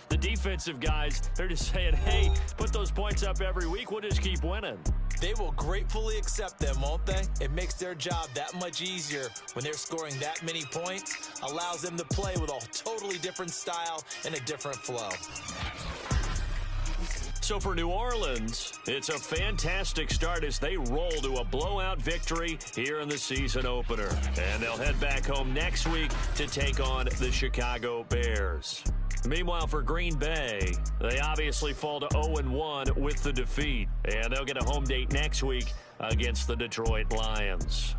the defensive guys, they're just saying, hey, put those points up every week. We'll just keep winning. They will gratefully accept them, won't they? It makes their job that much easier when they're scoring that many points. Allows them to play with a totally different style and a different flow. So for New Orleans, it's a fantastic start as they roll to a blowout victory here in the season opener. And they'll head back home next week to take on the Chicago Bears. Meanwhile, for Green Bay, they obviously fall to 0-1 with the defeat. And they'll get a home date next week against the Detroit Lions.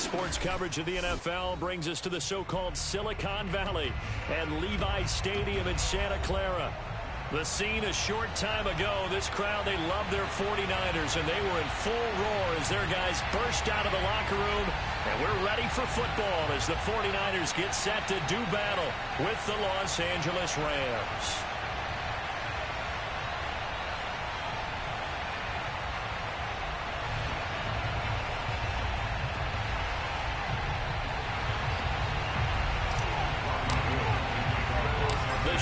sports coverage of the NFL brings us to the so-called Silicon Valley and Levi Stadium in Santa Clara. The scene a short time ago, this crowd, they love their 49ers, and they were in full roar as their guys burst out of the locker room. And we're ready for football as the 49ers get set to do battle with the Los Angeles Rams.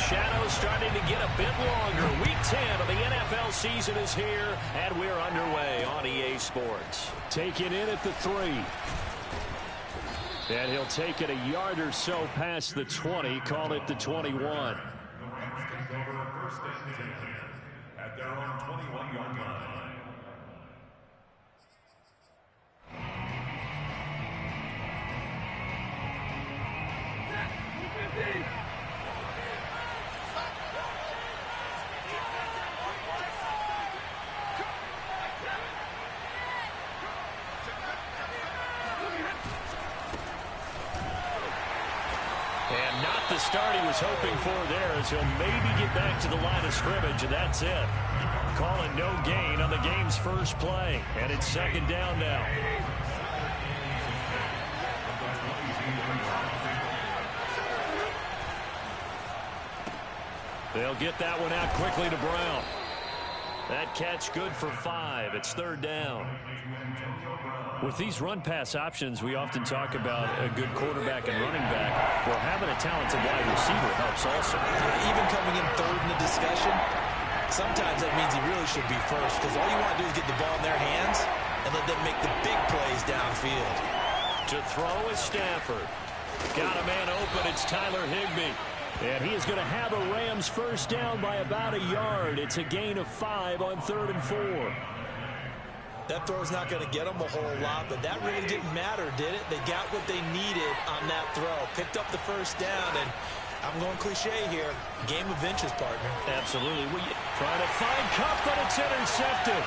Shadows starting to get a bit longer. Week 10 of the NFL season is here, and we're underway on EA Sports. Taking in at the 3. And he'll take it a yard or so past the 20, call it the 21. At their own 21-yard line. And not the start he was hoping for there, as he'll maybe get back to the line of scrimmage, and that's it. Calling no gain on the game's first play, and it's second down now. They'll get that one out quickly to Brown. That catch good for 5. It's third down. With these run-pass options, we often talk about a good quarterback and running back. Well, having a talented wide receiver helps also. Even coming in third in the discussion, sometimes that means he really should be first, because all you want to do is get the ball in their hands and let them make the big plays downfield. To throw is Stafford. Got a man open. It's Tyler Higbee. And he is going to have a Rams first down by about a yard. It's a gain of 5 on 3rd and 4. That throw's not going to get them a whole lot, but that really didn't matter, did it? They got what they needed on that throw. Picked up the first down, and I'm going cliche here. Game of inches, partner. Absolutely. Trying to find Kupp, but it's intercepted.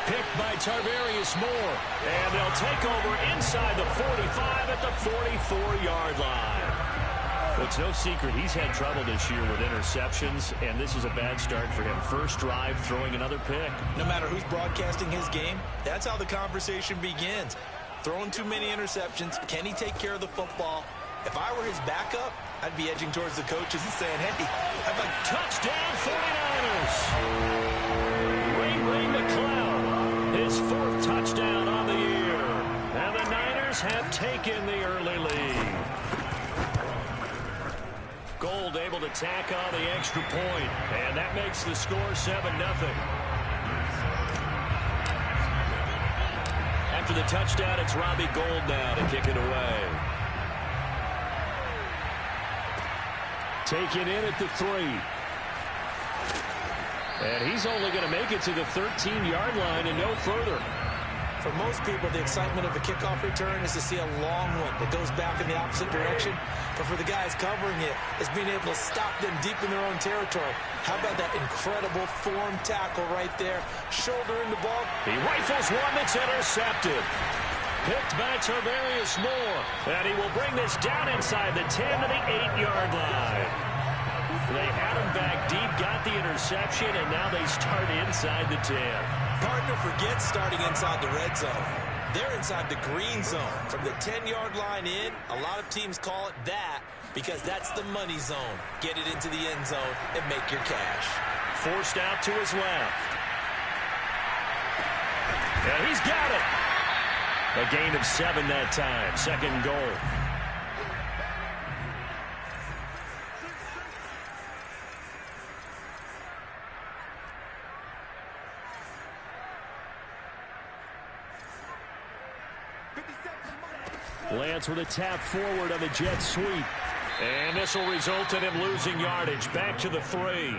Picked by Tarvarius Moore. And they'll take over inside the 45 at the 44-yard line. Well, it's no secret he's had trouble this year with interceptions, and this is a bad start for him. First drive, throwing another pick. No matter who's broadcasting his game, that's how the conversation begins. Throwing too many interceptions. Can he take care of the football? If I were his backup, I'd be edging towards the coaches and saying, hey, how about touchdown 49ers? Ray McCloud, his 4th touchdown on the year. And the Niners have taken the early lead. Gold able to tack on the extra point, and that makes the score 7-0. After the touchdown, it's Robbie Gould now to kick it away. Taken in at the 3. And he's only going to make it to the 13-yard line and no further. For most people, the excitement of a kickoff return is to see a long one that goes back in the opposite direction. But for the guys covering it, it's being able to stop them deep in their own territory. How about that incredible form tackle right there? Shoulder in the ball. He rifles one that's intercepted. Picked by Tarvarius Moore. And he will bring this down inside the 10 to the 8-yard line. They had him back deep, got the interception, and now they start inside the 10. Partner forgets starting inside the red zone. They're inside the green zone. From the 10-yard line in, a lot of teams call it that because that's the money zone. Get it into the end zone and make your cash. Forced out to his left. And he's got it. A gain of 7 that time. Second and goal. Lance with a tap forward on the jet sweep. And this will result in him losing yardage. Back to the 3.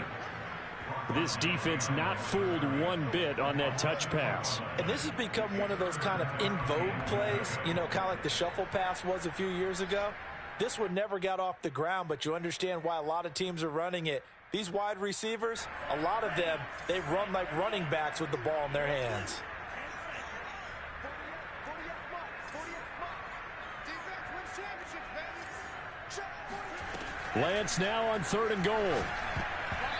This defense not fooled one bit on that touch pass. And this has become one of those kind of in vogue plays, you know, kind of like the shuffle pass was a few years ago. This one never got off the ground, but you understand why a lot of teams are running it. These wide receivers, a lot of them, they run like running backs with the ball in their hands. Lance now on 3rd and goal.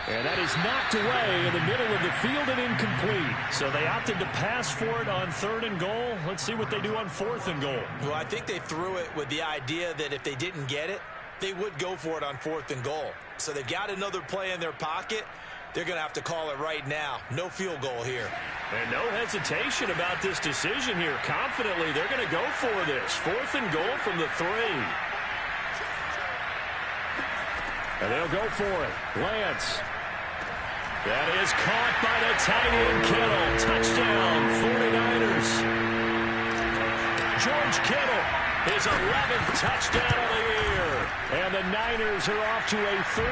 And that is knocked away in the middle of the field and incomplete. So they opted to pass for it on 3rd and goal. Let's see what they do on 4th and goal. Well, I think they threw it with the idea that if they didn't get it, they would go for it on 4th and goal. So they've got another play in their pocket. They're going to have to call it right now. No field goal here. And no hesitation about this decision here. Confidently, they're going to go for this. 4th and goal from the 3. And they'll go for it. Lance. That is caught by the tight end, Kittle. Touchdown, 49ers. George Kittle, his 11th touchdown of the year. And the Niners are off to a 13-0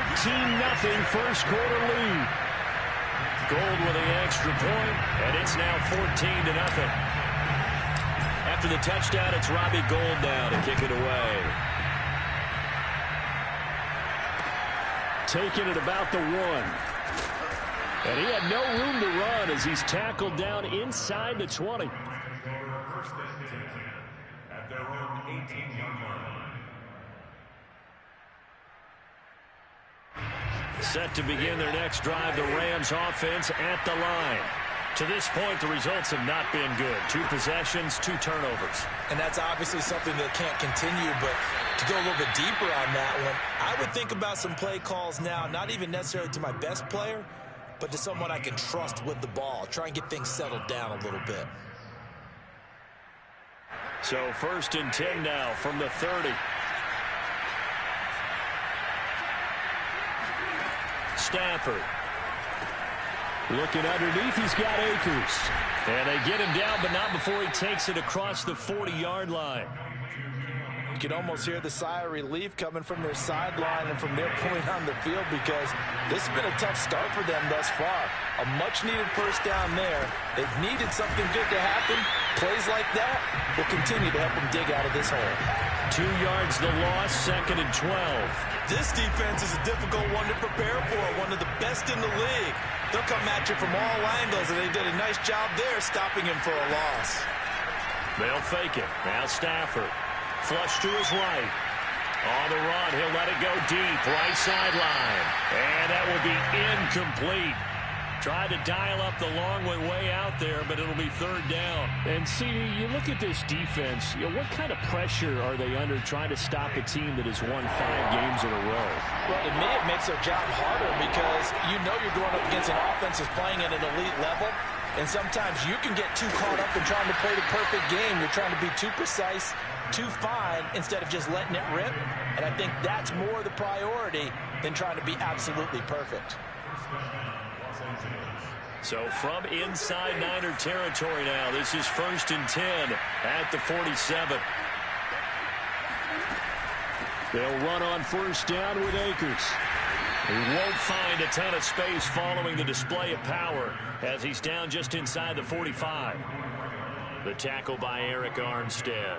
first quarter lead. Gold with the extra point, and it's now 14-0. After the touchdown, it's Robbie Gould now to kick it away. Taking it about the 1. And he had no room to run as he's tackled down inside the 20. First and 10 at their own 18-yard line. Set to begin their next drive, the Rams offense at the line. To this point, the results have not been good. 2 possessions, 2 turnovers. And that's obviously something that can't continue, but to go a little bit deeper on that one, I would think about some play calls now, not even necessarily to my best player, but to someone I can trust with the ball. Try and get things settled down a little bit. So 1st and 10 now from the 30. Stafford. Looking underneath, he's got Akers. And they get him down, but not before he takes it across the 40-yard line. You can almost hear the sigh of relief coming from their sideline and from their point on the field, because this has been a tough start for them thus far. A much-needed first down there. They've needed something good to happen. Plays like that will continue to help them dig out of this hole. 2 yards the loss, 2nd and 12. This defense is a difficult one to prepare for, one of the best in the league. They'll come at you from all angles, and they did a nice job there stopping him for a loss. They'll fake it. Now Stafford. Flush to his right. On the run, he'll let it go deep. Right sideline. And that will be incomplete. Tried to dial up the long way out there, but it'll be 3rd down. And, CD, you look at this defense, what kind of pressure are they under trying to stop a team that has won 5 games in a row? Well, to me, it makes their job harder, because you know you're going up against an offense that's playing at an elite level. And sometimes you can get too caught up in trying to play the perfect game. You're trying to be too precise, too fine, instead of just letting it rip. And I think that's more the priority than trying to be absolutely perfect. So from inside Niner territory now, this is 1st and 10 at the 47. They'll run on 1st down with Akers. He won't find a ton of space following the display of power as he's down just inside the 45. The tackle by Eric Armstead.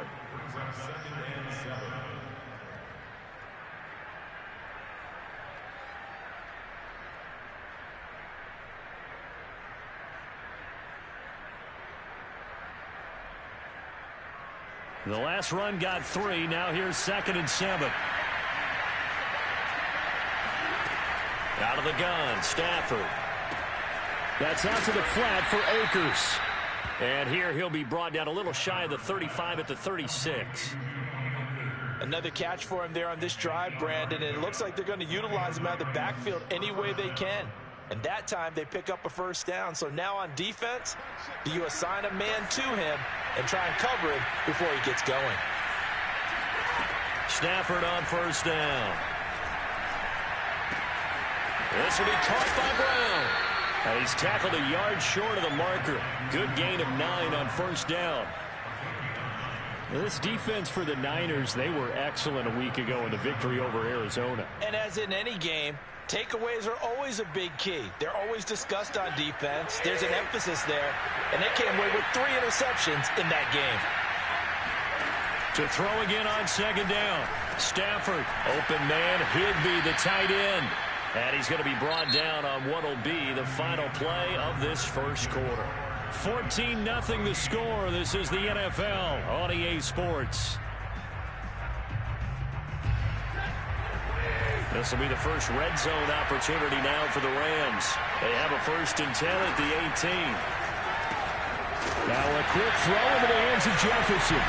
The last run got 3. Now here's 2nd and 7. Out of the gun, Stafford. That's out to the flat for Akers. And here he'll be brought down a little shy of the 35 at the 36. Another catch for him there on this drive, Brandon, and it looks like they're going to utilize him out of the backfield any way they can. And that time they pick up a 1st down. So now on defense, do you assign a man to him and try and cover him before he gets going? Stafford on 1st down. This will be caught by Brown. And he's tackled a yard short of the marker. Good gain of 9 on 1st down. This defense for the Niners, they were excellent a week ago in the victory over Arizona. And as in any game, takeaways are always a big key. They're always discussed on defense. There's an emphasis there. And they came away with 3 interceptions in that game. To throw again on 2nd down. Stafford, open man, Higbee, the tight end. And he's going to be brought down on what will be the final play of this first quarter. 14-0 the score. This is the NFL on EA Sports. This will be the first red zone opportunity now for the Rams. They have a 1st and 10 at the 18. Now a quick throw into the hands of Jefferson.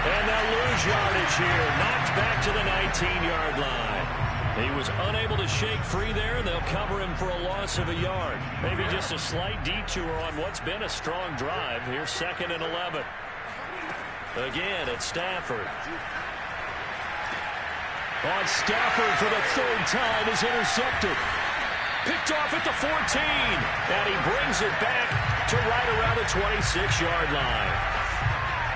And they'll lose yardage here. Knocked back to the 19-yard line. He was unable to shake free there, and they'll cover him for a loss of a yard. Maybe just a slight detour on what's been a strong drive. Here's 2nd and 11. Again, it's Stafford. On Stafford for the 3rd time is intercepted. Picked off at the 14. And he brings it back to right around the 26-yard line.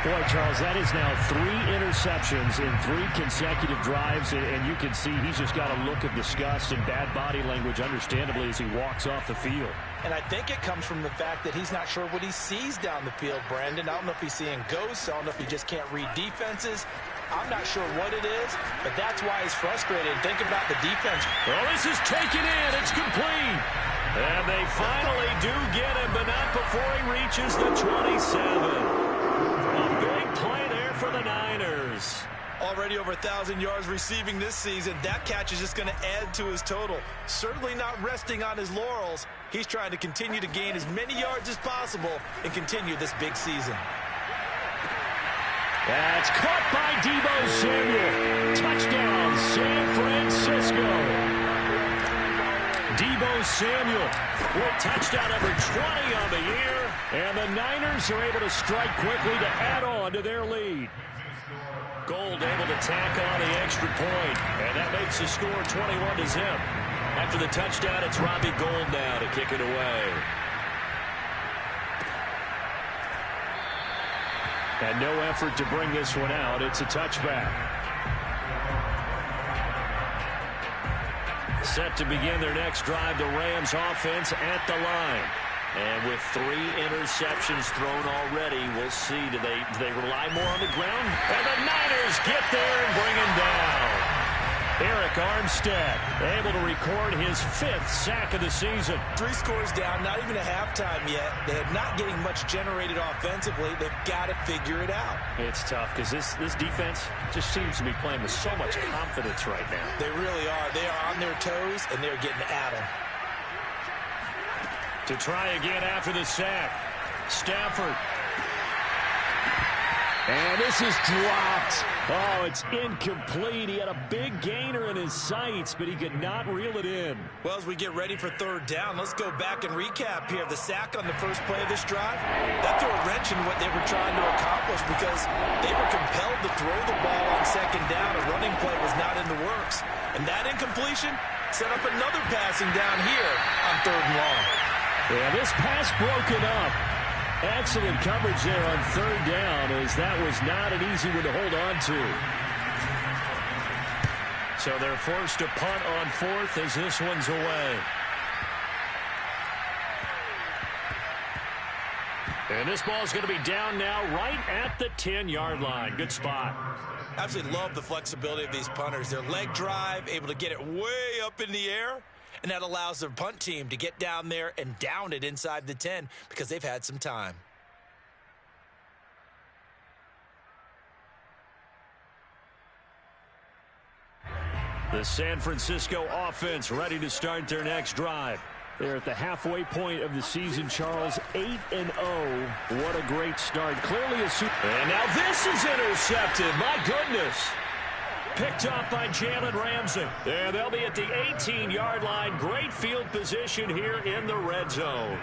Boy, Charles, that is now 3 interceptions in 3 consecutive drives, and you can see he's just got a look of disgust and bad body language, understandably, as he walks off the field. And I think it comes from the fact that he's not sure what he sees down the field, Brandon. I don't know if he's seeing ghosts. I don't know if he just can't read defenses. I'm not sure what it is, but that's why he's frustrated. Think about the defense. Well, this is taken in. It's complete. And they finally do get him, but not before he reaches the 27. A big play there for the Niners. Already over 1,000 yards receiving this season. That catch is just going to add to his total. Certainly not resting on his laurels. He's trying to continue to gain as many yards as possible and continue this big season. That's caught by Deebo Samuel. Touchdown, San Francisco. Deebo Samuel with touchdown number 20 on the year. And the Niners are able to strike quickly to add on to their lead. Gold able to tack on the extra point. And that makes the score 21-0. After the touchdown, it's Robbie Gould now to kick it away. And no effort to bring this one out. It's a touchback. Set to begin their next drive, the Rams offense at the line. And with 3 interceptions thrown already, we'll see. Do they rely more on the ground? And the Niners get there and bring him down. Eric Armstead able to record his 5th sack of the season. 3 scores down, not even a halftime yet. They're not getting much generated offensively. They've got to figure it out. It's tough because this defense just seems to be playing with so much confidence right now. They really are. They are on their toes, and they're getting at them. To try again after the sack, Stafford. And this is dropped. Oh, it's incomplete. He had a big gainer in his sights, but he could not reel it in. Well, as we get ready for 3rd down, let's go back and recap here. The sack on the first play of this drive, that threw a wrench in what they were trying to accomplish because they were compelled to throw the ball on 2nd down. A running play was not in the works. And that incompletion set up another passing down here on 3rd and long. Yeah, this pass broken up. Excellent coverage there on 3rd down, as that was not an easy one to hold on to. So they're forced to punt on 4th as this one's away. And this ball's going to be down now right at the 10-yard line. Good spot. Absolutely love the flexibility of these punters. Their leg drive, able to get it way up in the air. And that allows their punt team to get down there and down it inside the 10 because they've had some time. The San Francisco offense ready to start their next drive. They're at the halfway point of the season, Charles. 8-0. What a great start. Clearly a super. And now this is intercepted. My goodness. Picked up by Jalen Ramsey. And they'll be at the 18-yard line. Great field position here in the red zone.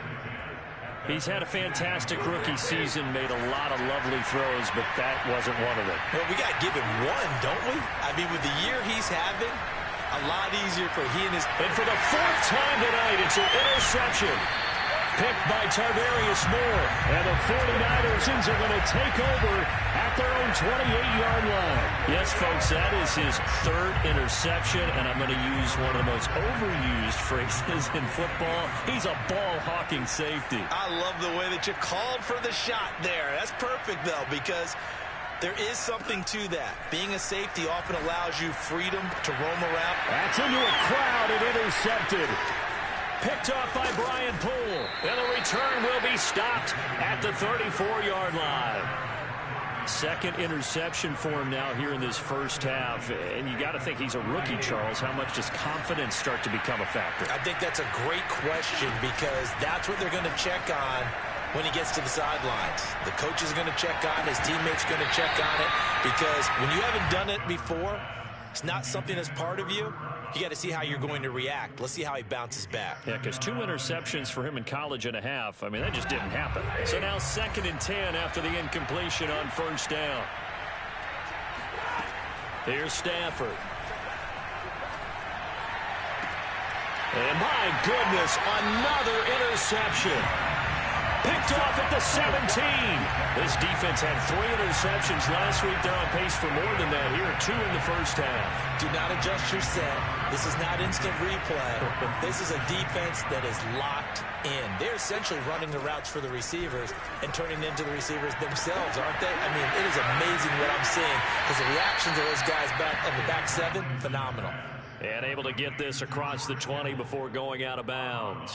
He's had a fantastic rookie season, made a lot of lovely throws, but that wasn't one of them. Well, we got to give him one, don't we? I mean, with the year he's having, a lot easier for he and his... And for the 4th time tonight, it's an interception. Picked by Tarvarius Moore. And the 49ers are going to take over at their own 28-yard line. Yes, folks, that is his 3rd interception, and I'm going to use one of the most overused phrases in football. He's a ball-hawking safety. I love the way that you called for the shot there. That's perfect, though, because there is something to that. Being a safety often allows you freedom to roam around. That's into a crowd and intercepted. Picked off by Brian Poole. And the return will be stopped at the 34-yard line. Second interception for him now here in this first half. And you got to think he's a rookie, Charles. How much does confidence start to become a factor? I think that's a great question because that's what they're going to check on when he gets to the sidelines. The coach is going to check on, his teammates are going to check on it, because when you haven't done it before, it's not something that's part of you. You got to see how you're going to react. Let's see how he bounces back. Yeah, because 2 interceptions for him in college and a half. I mean, that just didn't happen. So now 2nd and 10 after the incompletion on first down. Here's Stafford. And my goodness, another interception. Picked off at the 17. This defense had 3 interceptions last week. They're on pace for more than that here. 2 in the first half. Do not adjust your set. This is not instant replay. This is a defense that is locked in. They're essentially running the routes for the receivers and turning into the receivers themselves, aren't they? I mean, it is amazing what I'm seeing because the reactions of those guys back in the back 7, phenomenal. And able to get this across the 20 before going out of bounds.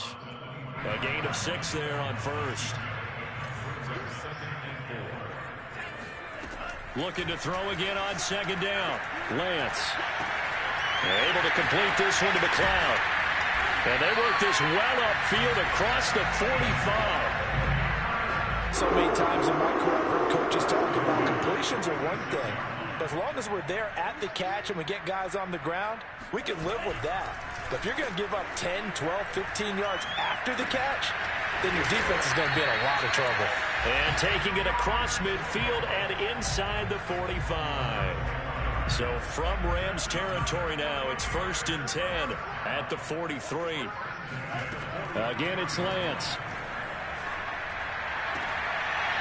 A gain of 6 there on first. Looking to throw again on 2nd down. Lance able to complete this one to McLeod. And they work this well upfield across the 45. So many times in my career, I've heard coaches talk about completions are one thing. But as long as we're there at the catch and we get guys on the ground, we can live with that. But if you're going to give up 10, 12, 15 yards after the catch, then your defense is going to be in a lot of trouble. And taking it across midfield and inside the 45. So from Rams territory now, it's 1st and 10 at the 43. Again, it's Lance.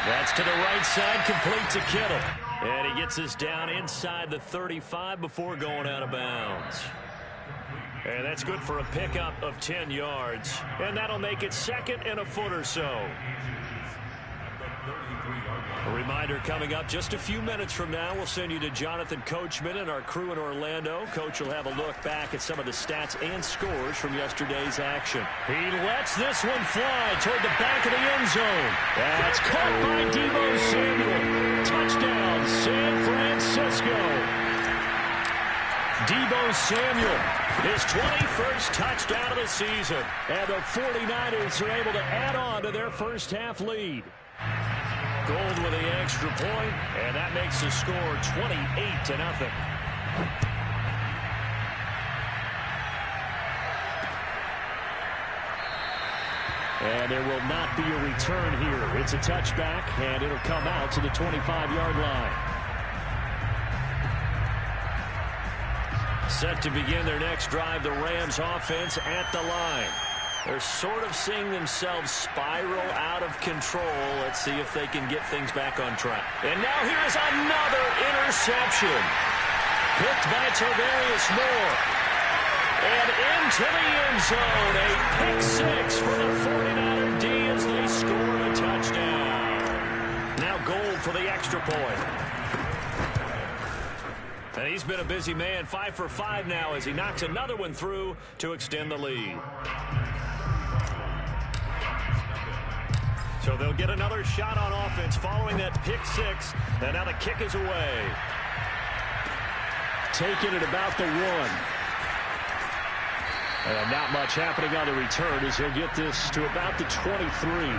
That's to the right side, complete to Kittle. And he gets us down inside the 35 before going out of bounds. And that's good for a pickup of 10 yards. And that'll make it 2nd and a foot or so. A reminder coming up just a few minutes from now, we'll send you to Jonathan Coachman and our crew in Orlando. Coach will have a look back at some of the stats and scores from yesterday's action. He lets this one fly toward the back of the end zone. That's caught by Deebo Samuel. Touchdown, San Francisco. Deebo Samuel, his 21st touchdown of the season. And the 49ers are able to add on to their first half lead. Gold with the extra point, and that makes the score 28-0. And there will not be a return here. It's a touchback, and it'll come out to the 25-yard line. Set to begin their next drive, the Rams offense at the line. They're sort of seeing themselves spiral out of control. Let's see if they can get things back on track. And now here's another interception. Picked by Tarvarius Moore. And into the end zone. A pick 6 for the 49er D as they score a touchdown. Now goal for the extra point. And he's been a busy man. 5 for 5 now as he knocks another one through to extend the lead. So they'll get another shot on offense following that pick 6. And now the kick is away. Taking it about the 1. And not much happening on the return as he'll get this to about the 23.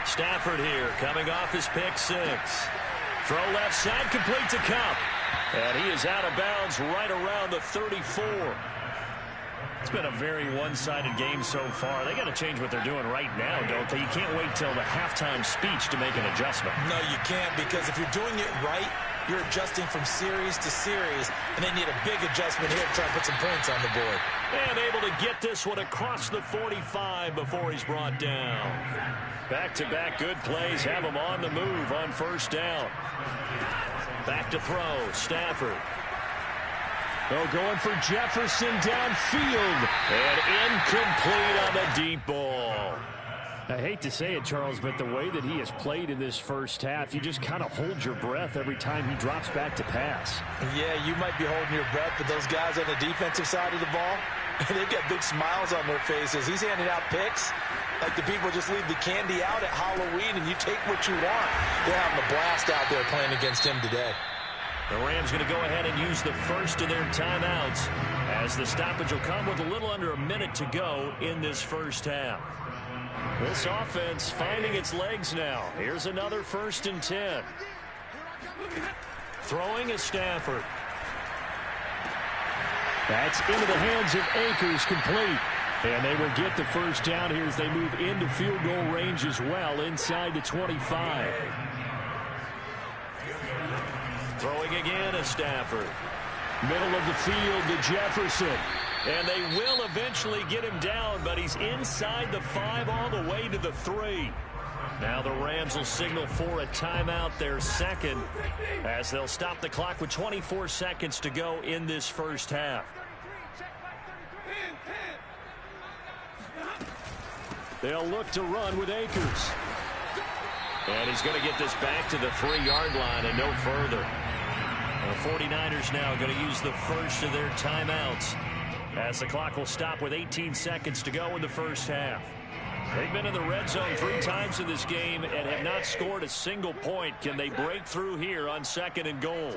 Stafford here coming off his pick 6. Throw left side, complete to Kupp. And he is out of bounds right around the 34. It's been a very one-sided game so far. They got to change what they're doing right now, don't they? You can't wait till the halftime speech to make an adjustment. No, you can't, because if you're doing it right, you're adjusting from series to series, and they need a big adjustment here to try and put some points on the board. And able to get this one across the 45 before he's brought down. Back-to-back good plays have him on the move on first down. Back to throw, Stafford. Oh, going for Jefferson downfield. And incomplete on the deep ball. I hate to say it, Charles, but the way that he has played in this first half, you just kind of hold your breath every time he drops back to pass. Yeah, you might be holding your breath, but those guys on the defensive side of the ball, They've got big smiles on their faces. He's handing out picks like the people just leave the candy out at Halloween and you take what you want. They're having a blast out there playing against him today. The Rams going to go ahead and use the first of their timeouts as the stoppage will come with a little under a minute to go in this first half. This offense finding its legs now. Here's another 1st and 10. Throwing is Stafford. That's into the hands of Akers, complete. And they will get the first down here as they move into field goal range as well inside the 25. Throwing again is Stafford. Middle of the field to Jefferson. And they will eventually get him down, but he's inside the 5 all the way to the 3. Now the Rams will signal for a timeout, their second, as they'll stop the clock with 24 seconds to go in this first half. They'll look to run with Akers. And he's going to get this back to the 3-yard line and no further. The 49ers now going to use the first of their timeouts as the clock will stop with 18 seconds to go in the first half. They've been in the red zone 3 times in this game and have not scored a single point. Can they break through here on 2nd and goal?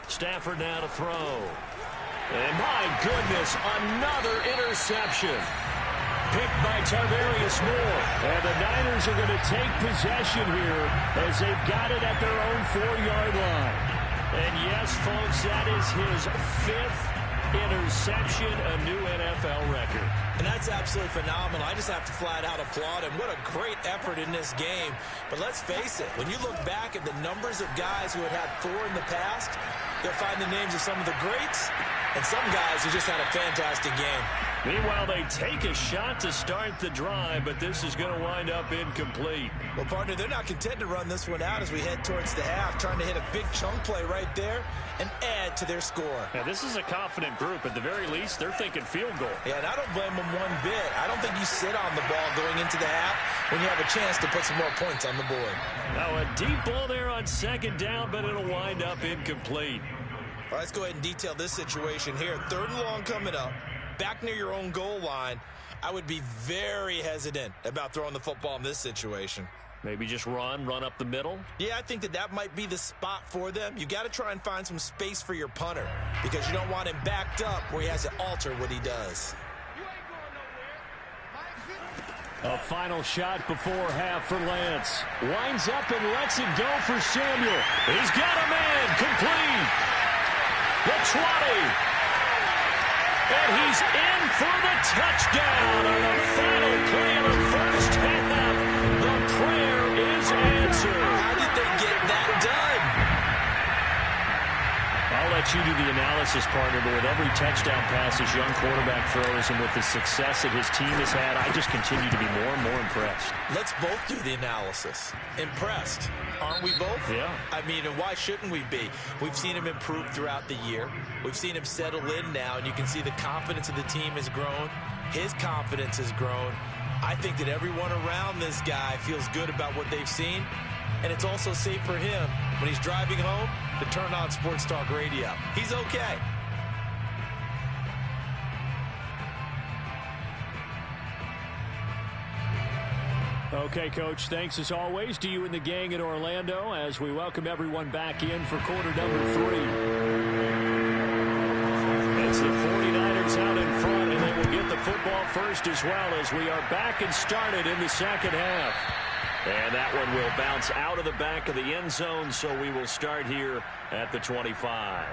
Stafford now to throw. And my goodness, another interception. Picked by Tarvarius Moore. And the Niners are going to take possession here as they've got it at their own 4-yard line. And yes, folks, that is his 5th interception, a new NFL record. And that's absolutely phenomenal. I just have to flat out applaud him. What a great effort in this game. But let's face it, when you look back at the numbers of guys who had 4 in the past, you'll find the names of some of the greats and some guys who just had a fantastic game. Meanwhile, they take a shot to start the drive, but this is going to wind up incomplete. Well, partner, they're not content to run this one out as we head towards the half, trying to hit a big chunk play right there and add to their score. Now, this is a confident group. At the very least, they're thinking field goal. Yeah, and I don't blame them one bit. I don't think you sit on the ball going into the half when you have a chance to put some more points on the board. Now, a deep ball there on 2nd down, but it'll wind up incomplete. All right, let's go ahead and detail this situation here. 3rd and long coming up. Back near your own goal line, I would be very hesitant about throwing the football in this situation. Maybe just run up the middle? Yeah, I think that might be the spot for them. You got to try and find some space for your punter because you don't want him backed up where he has to alter what he does. A final shot before half for Lance. Winds up and lets it go for Samuel. He's got a man, complete. The 20. And he's in for the touchdown on the final play of the first half. The prayer is answered. How did they get that done? I'll let you do the analysis, partner, but with every touchdown pass this young quarterback throws and with the success that his team has had, I just continue to be more and more impressed. Let's both do the analysis. Impressed. Aren't we both? Yeah. I mean, and why shouldn't we be? We've seen him improve throughout the year. We've seen him settle in now, and you can see the confidence of the team has grown. His confidence has grown. I think that everyone around this guy feels good about what they've seen, and it's also safe for him when he's driving home to turn on Sports Talk Radio. He's okay. Okay, Coach, thanks as always to you and the gang in Orlando as we welcome everyone back in for quarter number 3. It's the 49ers out in front, and they will get the football first as well as we are back and started in the second half. And that one will bounce out of the back of the end zone, so we will start here at the 25.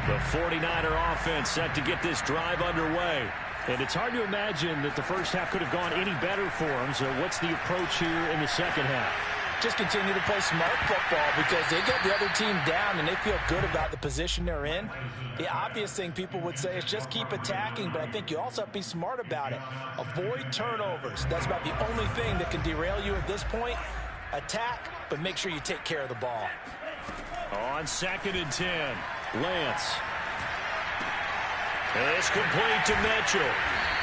The 49er offense set to get this drive underway. And it's hard to imagine that the first half could have gone any better for them. So what's the approach here in the second half? Just continue to play smart football because they got the other team down and they feel good about the position they're in. The obvious thing people would say is just keep attacking, but I think you also have to be smart about it. Avoid turnovers. That's about the only thing that can derail you at this point. Attack, but make sure you take care of the ball. On 2nd and 10, Lance. It's complete to Mitchell.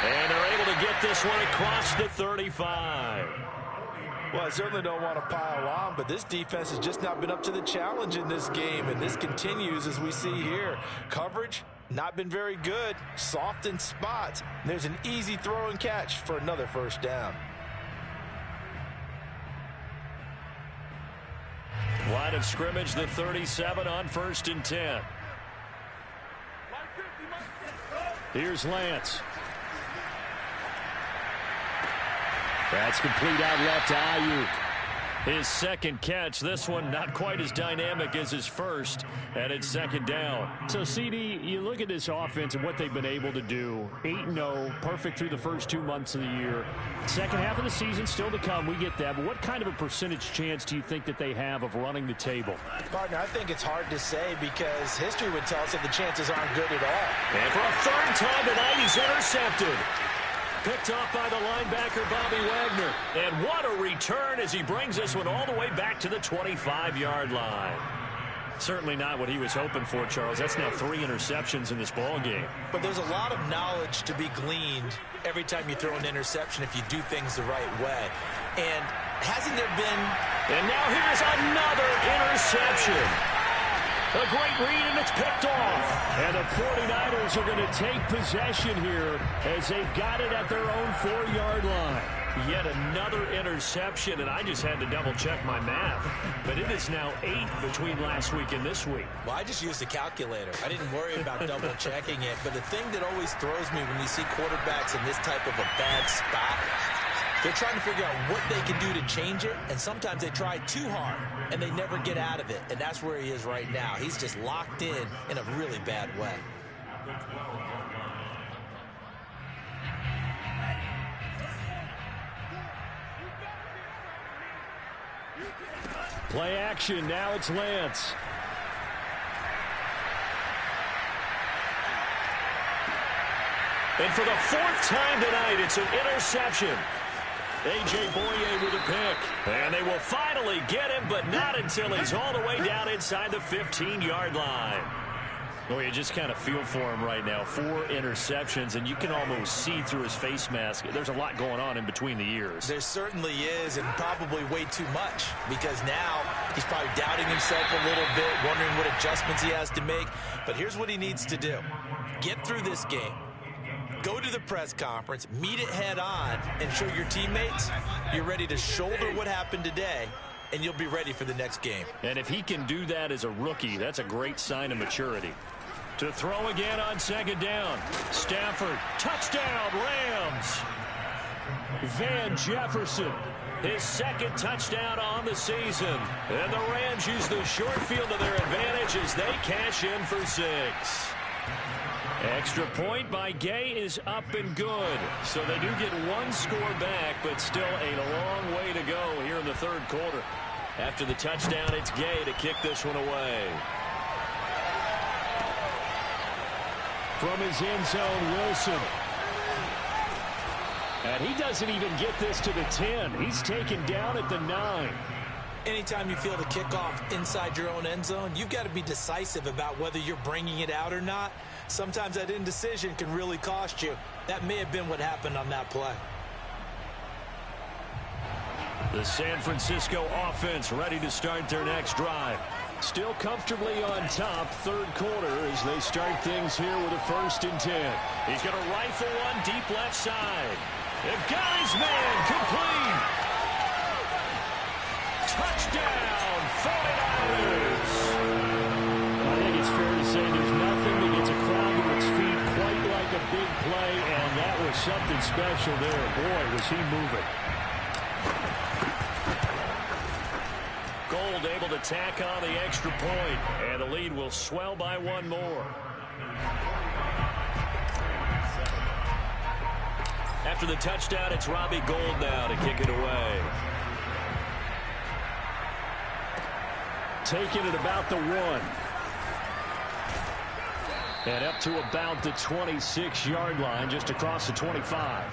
And they're able to get this one across the 35. Well, I certainly don't want to pile on, but this defense has just not been up to the challenge in this game, and this continues as we see here. Coverage, Not been very good. Soft in spots. There's an easy throw and catch for another first down. Line of scrimmage, the 37 on 1st and 10. Here's Lance. That's complete out left to Ayuk. His second catch, this one not quite as dynamic as his first, and it's 2nd down. So, CD, you look at this offense and what they've been able to do. 8-0, perfect through the first 2 months of the year. Second half of the season still to come, we get that. But what kind of a percentage chance do you think that they have of running the table? Partner, I think it's hard to say because history would tell us that the chances aren't good at all. And for a 3rd time tonight, he's intercepted. Picked off by the linebacker, Bobby Wagner. And what a return as he brings this one all the way back to the 25-yard line. Certainly not what he was hoping for, Charles. That's now 3 interceptions in this ball game. But there's a lot of knowledge to be gleaned every time you throw an interception if you do things the right way. And hasn't there been... And now here's another interception. A great read, and it's picked off. And the 49ers are going to take possession here as they've got it at their own 4-yard line. Yet another interception, and I just had to double-check my math. But it is now 8 between last week and this week. Well, I just used a calculator. I didn't worry about double-checking it. But the thing that always throws me when you see quarterbacks in this type of a bad spot, they're trying to figure out what they can do to change it, and sometimes they try too hard, and they never get out of it. And that's where he is right now. He's just locked in a really bad way. Play action. Now it's Lance. And for the 4th time tonight, it's an interception. A.J. Boye with a pick. And they will finally get him, but not until he's all the way down inside the 15-yard line. Well, you just kind of feel for him right now. 4 interceptions, and you can almost see through his face mask. There's a lot going on in between the ears. There certainly is, and probably way too much, because now he's probably doubting himself a little bit, wondering what adjustments he has to make. But here's what he needs to do. Get through this game. Go to the press conference, meet it head on, and show your teammates you're ready to shoulder what happened today, and you'll be ready for the next game. And if he can do that as a rookie, that's a great sign of maturity. To throw again on 2nd down. Stafford, touchdown, Rams. Van Jefferson, his 2nd touchdown on the season. And the Rams use the short field to their advantage as they cash in for 6. Extra point by Gay is up and good. So they do get 1 score back, but still a long way to go here in the 3rd quarter. After the touchdown, it's Gay to kick this one away. From his end zone, Wilson. And he doesn't even get this to the 10. He's taken down at the 9. Anytime you feel the kickoff inside your own end zone, you've got to be decisive about whether you're bringing it out or not. Sometimes that indecision can really cost you. That may have been what happened on that play. The San Francisco offense ready to start their next drive. Still comfortably on top, 3rd quarter as they start things here with a 1st and 10. He's going to rifle one deep left side. They've got his man complete. Touchdown, 49ers. I think it's fair to say there's nothing that gets a crowd to its feet quite like a big play, and that was something special there. Boy, was he moving. Gold able to tack on the extra point, and the lead will swell by 1 more. After the touchdown, it's Robbie Gould now to kick it away. Taking it about the 1. And up to about the 26-yard line, just across the 25.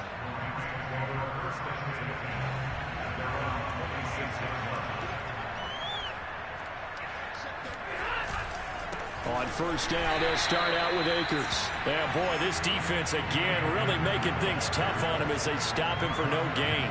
On 1st down, they'll start out with Akers. Yeah, boy, this defense again really making things tough on him as they stop him for no gain.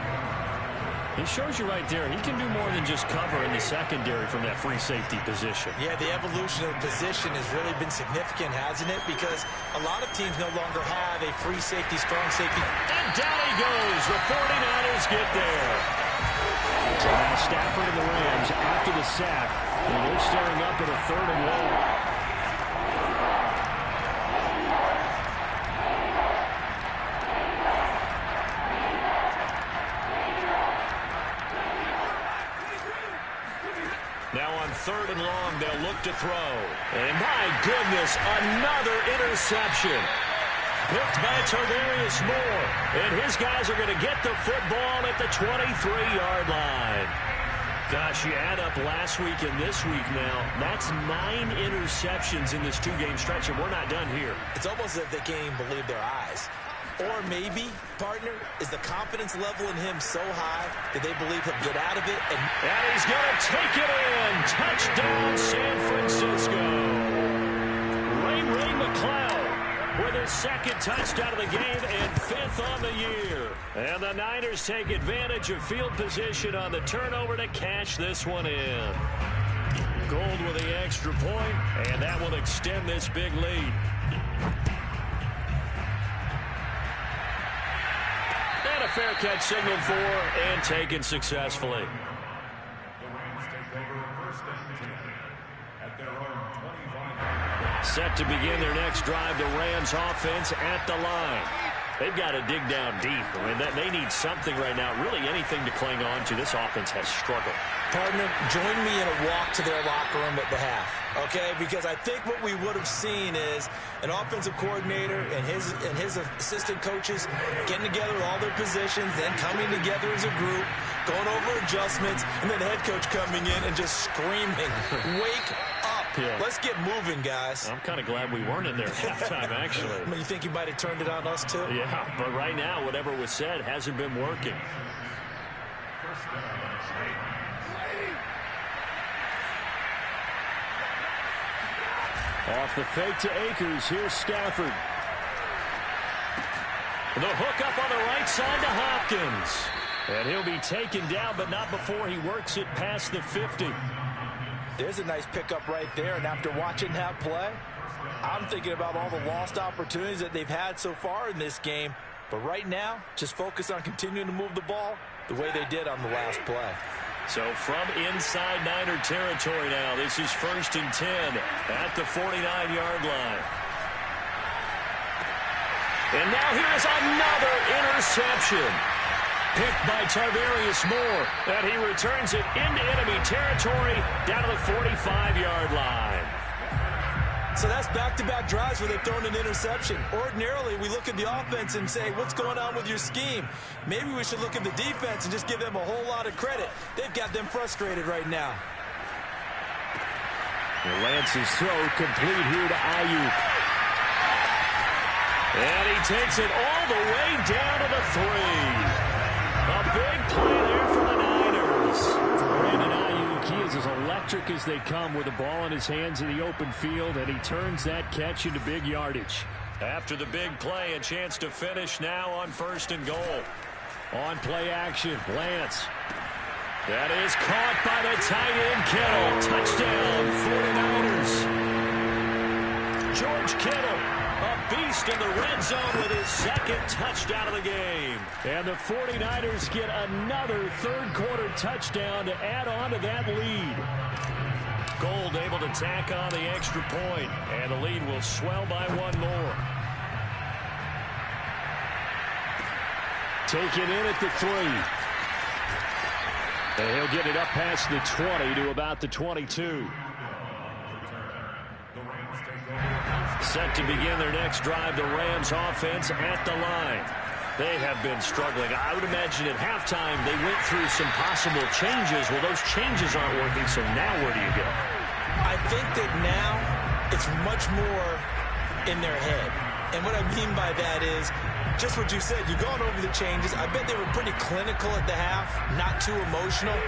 He shows you right there, he can do more than just cover in the secondary from that free safety position. Yeah, the evolution of the position has really been significant, hasn't it? Because a lot of teams no longer have a free safety, strong safety. And down he goes. The 49ers get there. So now Stafford and the Rams after the sack. And they're staring up at a 3rd and long. Now on 3rd and long, they'll look to throw. And my goodness, another interception. Picked by Tarvarius Moore. And his guys are going to get the football at the 23-yard line. Gosh, you add up last week and this week now. That's 9 interceptions in this 2-game stretch, and we're not done here. It's almost as if they can't even believe their eyes. Or maybe, partner, is the confidence level in him so high that they believe he'll get out of it. And he's going to take it in. Touchdown, San Francisco. Ray McCloud with his 2nd touchdown of the game and 5th on the year. And the Niners take advantage of field position on the turnover to cash this one in. Gold with the extra point, and that will extend this big lead. And a fair catch signaled for and taken successfully. The Rams take over 1st and 10 at their own 25. Set to begin their next drive, the Rams offense at the line. They've got to dig down deep. I mean, they need something right now, really anything to cling on to. This offense has struggled. Partner, join me in a walk to their locker room at the half, okay? Because I think what we would have seen is an offensive coordinator and his assistant coaches getting together all their positions, then coming together as a group, going over adjustments, and then the head coach coming in and just screaming, wake up. Yeah. Let's get moving, guys. I'm kind of glad we weren't in there at halftime, actually. I mean, you think he might have turned it on us, too? Yeah, but right now, whatever was said hasn't been working. Off the fake to Akers, here's Stafford. The hook up on the right side to Hopkins. And he'll be taken down, but not before he works it past the 50. There's a nice pickup right there, and after watching that play, I'm thinking about all the lost opportunities that they've had so far in this game. But right now, just focus on continuing to move the ball the way they did on the last play. So from inside Niner territory now, this is 1st and 10 at the 49-yard line. And now here's another interception. Picked by Tarvarius Moore, and he returns it into enemy territory down to the 45-yard line. So that's back-to-back drives where they've thrown an interception. Ordinarily, we look at the offense and say, what's going on with your scheme? Maybe we should look at the defense and just give them a whole lot of credit. They've got them frustrated right now. Lance's throw complete here to Ayuk. And he takes it all the way down to the 3. A big play there for the Niners. For Brandon Ayuk, he is as electric as they come with the ball in his hands in the open field, and he turns that catch into big yardage. After the big play, a chance to finish now on 1st and goal. On play action, Lance. That is caught by the tight end, Kittle. Touchdown, 49ers. George Kittle, a beast in the red zone with his 2nd touchdown of the game. And the 49ers get another 3rd-quarter touchdown to add on to that lead. Gold able to tack on the extra point, and the lead will swell by 1 more. Taken in at the 3. And he'll get it up past the 20 to about the 22. Set to begin their next drive, the Rams offense at the line. They have been struggling. I would imagine at halftime they went through some possible changes. Well, those changes aren't working, so now where do you go? I think that now it's much more in their head. And what I mean by that is just what you said. You've gone over the changes. I bet they were pretty clinical at the half, not too emotional.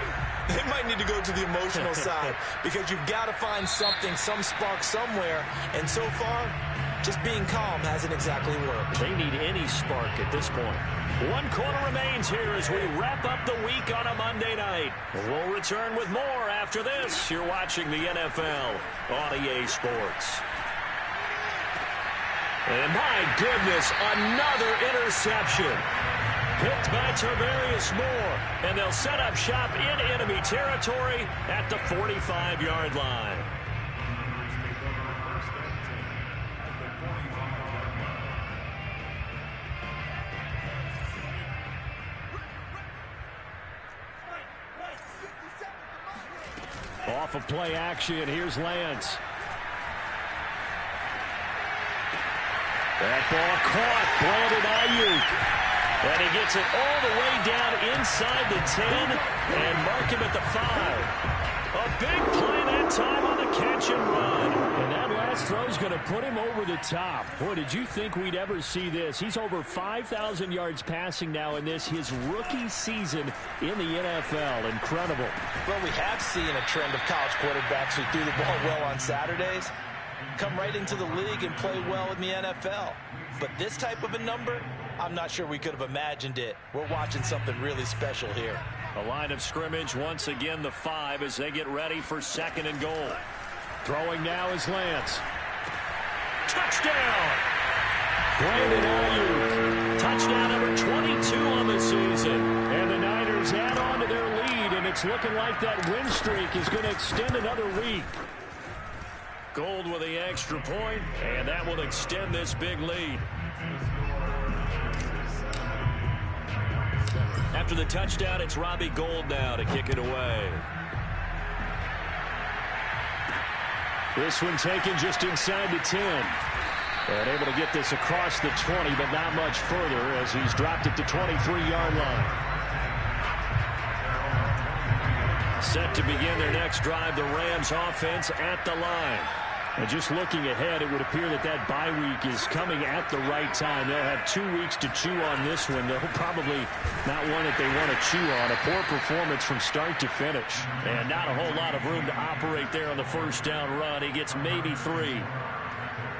They might need to go to the emotional side because you've got to find something, some spark somewhere. And so far, just being calm hasn't exactly worked. They need any spark at this point. 1 quarter remains here as we wrap up the week on a Monday night. We'll return with more after this. You're watching the NFL on EA Sports. And my goodness, another interception. Picked by Tarvarius Moore, and they'll set up shop in enemy territory at the 45-yard line. Off of play action, here's Lance. That ball caught, Brandon Ayuk. And he gets it all the way down inside the 10 and mark him at the 5. A big play that time on the catch and run. And that last throw is going to put him over the top. Boy, did you think we'd ever see this? He's over 5,000 yards passing now in this, his rookie season in the NFL. Incredible. Well, we have seen a trend of college quarterbacks who threw the ball well on Saturdays come right into the league and play well in the NFL. But this type of a number, I'm not sure we could have imagined it. We're watching something really special here. A line of scrimmage, once again the 5 as they get ready for 2nd and goal. Throwing now is Lance. Touchdown! Brandon Ayuk. Touchdown number 22 on the season. And the Niners add on to their lead, and it's looking like that win streak is going to extend another week. Gold with the extra point, and that will extend this big lead. After the touchdown, it's Robbie Gould now to kick it away. This one taken just inside the 10. And able to get this across the 20, but not much further as he's dropped it to 23-yard line. Set to begin their next drive, the Rams offense at the line. And just looking ahead, it would appear that that bye week is coming at the right time. They'll have 2 weeks to chew on this one. They'll probably not one that they want to chew on. A poor performance from start to finish. And not a whole lot of room to operate there on the first down run. He gets maybe 3.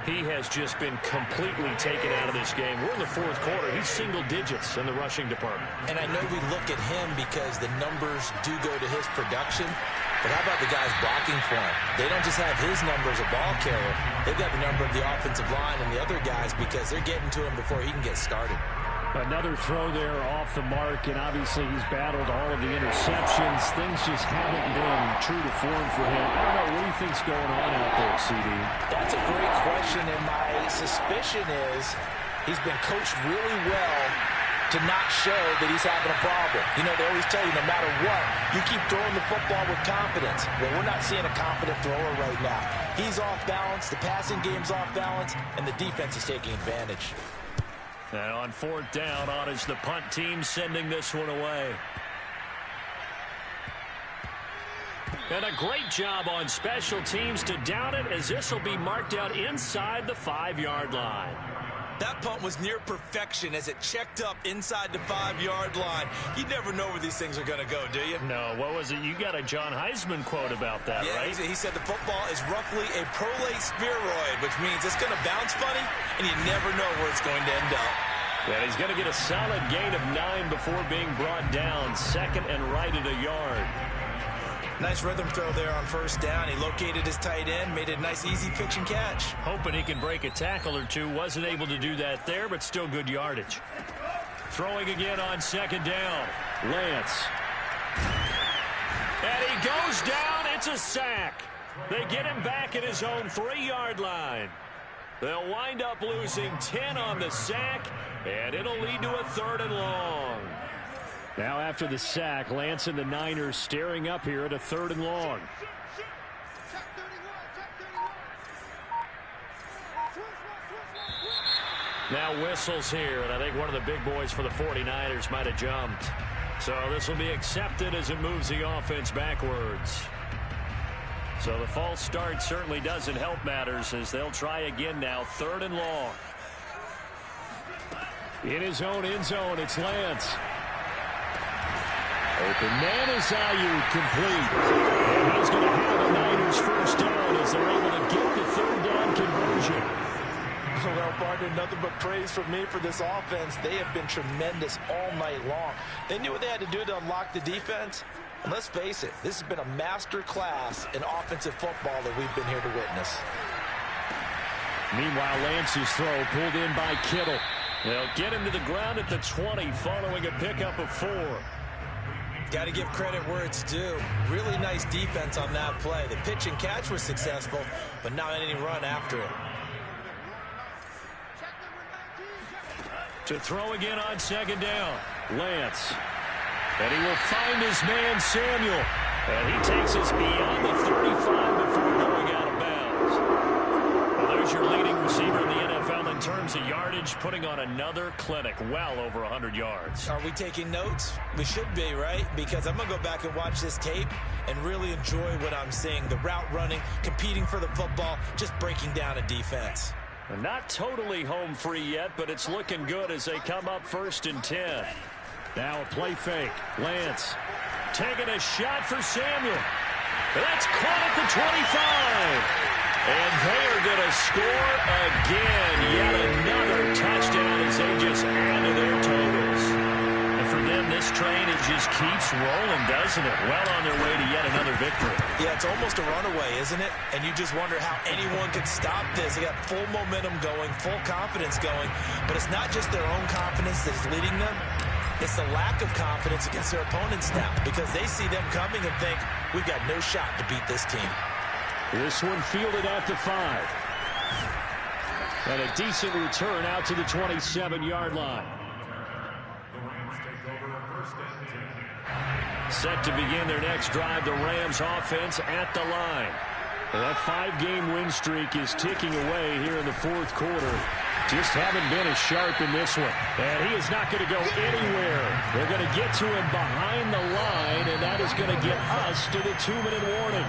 He has just been completely taken out of this game. We're in the 4th quarter. He's single digits in the rushing department. And I know we look at him because the numbers do go to his production. But how about the guys blocking for him? They don't just have his number as a ball carrier. They've got the number of the offensive line and the other guys because they're getting to him before he can get started. Another throw there off the mark, and obviously he's battled all of the interceptions. Things just haven't been true to form for him. I don't know, what do you think's going on out there, CD? That's a great question, and my suspicion is he's been coached really well to not show that he's having a problem. You know, they always tell you no matter what, you keep throwing the football with confidence. Well, we're not seeing a confident thrower right now. He's off balance, the passing game's off balance, and the defense is taking advantage. And on 4th down, on is the punt team sending this one away. And a great job on special teams to down it as this will be marked out inside the 5-yard line. That punt was near perfection as it checked up inside the 5-yard line. You never know where these things are going to go, do you? No, what was it? You got a John Heisman quote about that, yeah, right? He said the football is roughly a prolate spheroid, which means it's going to bounce funny, and you never know where it's going to end up. And he's going to get a solid gain of 9 before being brought down. 2nd and right at a yard. Nice rhythm throw there on 1st down. He located his tight end, made it a nice easy pitch and catch. Hoping he can break a tackle or two. Wasn't able to do that there, but still good yardage. Throwing again on 2nd down. Lance. And he goes down. It's a sack. They get him back at his own 3-yard line. They'll wind up losing 10 on the sack, and it'll lead to a 3rd and long. Now after the sack, Lance and the Niners staring up here at a 3rd and long. Now whistles here, and I think one of the big boys for the 49ers might have jumped. So this will be accepted as it moves the offense backwards. So the false start certainly doesn't help matters as they'll try again now, 3rd and long. In his own end zone, it's Lance. Open man is Ayuk, complete. And he's going to have the Niners first down as they're able to get the 3rd down conversion. nothing but praise from me for this offense. They have been tremendous all night long. They knew what they had to do to unlock the defense. And let's face it, this has been a master class in offensive football that we've been here to witness. Meanwhile, Lance's throw pulled in by Kittle. They'll get him to the ground at the 20 following a pickup of 4. Got to give credit where it's due. Really nice defense on that play. The pitch and catch was successful, but not any run after it. To throw again on second down, Lance. And he will find his man, Samuel. And he takes us beyond the 35 before going out of bounds. Well, there's your leading receiver in the NFL in terms of yardage, putting on another clinic, well over 100 yards. Are we taking notes? We should be, right? Because I'm going to go back and watch this tape and really enjoy what I'm seeing. The route running, competing for the football, just breaking down a defense. Not totally home free yet, but it's looking good as they come up 1st and 10. Now a play fake. Lance taking a shot for Samuel. That's caught at the 25. And they are going to score again. Yet another touchdown as they just add to their totals. And for them, this train, it just keeps rolling, doesn't it? Well on their way to yet another victory. Yeah, it's almost a runaway, isn't it? And you just wonder how anyone could stop this. They got full momentum going, full confidence going. But it's not just their own confidence that's leading them. It's the lack of confidence against their opponents now because they see them coming and think, we've got no shot to beat this team. This one fielded at the 5. And a decent return out to the 27-yard line. The Rams take over 1st and 10. Set to begin their next drive, the Rams offense at the line. That 5-game win streak is ticking away here in the 4th quarter. Just haven't been as sharp in this one. And he is not going to go anywhere. They're going to get to him behind the line, and that is going to get us to the 2-minute warning.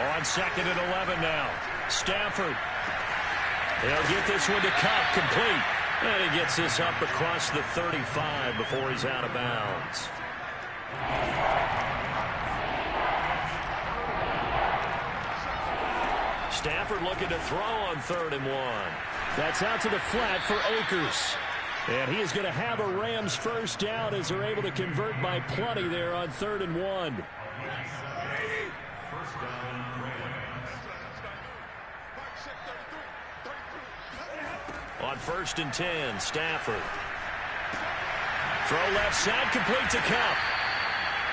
On 2nd and 11 now. Stafford. He'll get this one to Kupp, complete. And he gets this up across the 35 before he's out of bounds. Stafford looking to throw on 3rd and 1. That's out to the flat for Akers. And he is going to have a Rams first down as they're able to convert by plenty there on 3rd and 1. On 1st and 10, Stafford. Throw left side, complete to Kupp.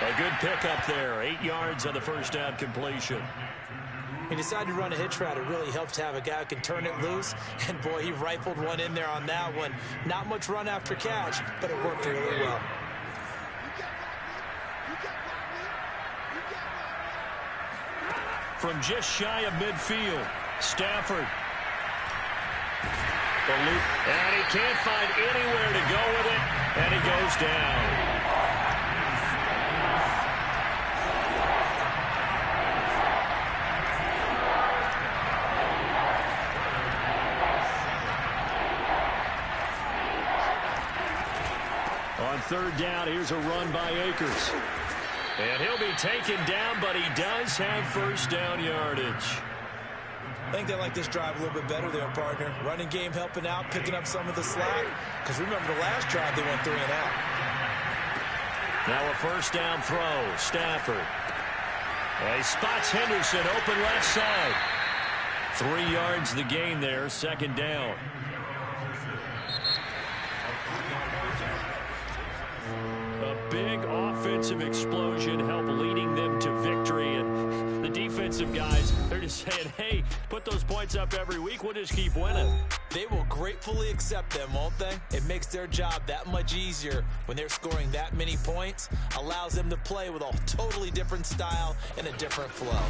A good pickup there, 8 yards on the first down completion. He decided to run a hitch route. It really helps to have a guy who can turn it loose. And, boy, he rifled one in there on that one. Not much run after catch, but it worked really well. From just shy of midfield, Stafford. And he can't find anywhere to go with it, and he goes down. On 3rd down, here's a run by Akers. And he'll be taken down, but he does have first down yardage. I think they like this drive a little bit better there, partner. Running game helping out, picking up some of the slack. Because remember the last drive, they went 3 and out. Now a first down throw, Stafford. And he spots Henderson, open left side. 3 yards the gain there, 2nd down. A big offensive explosion helped leading them to victory, and the defensive guys, they're just saying, hey, put those points up every week, we'll just keep winning. They will gratefully accept them, won't they? It makes their job that much easier when they're scoring that many points, allows them to play with a totally different style and a different flow.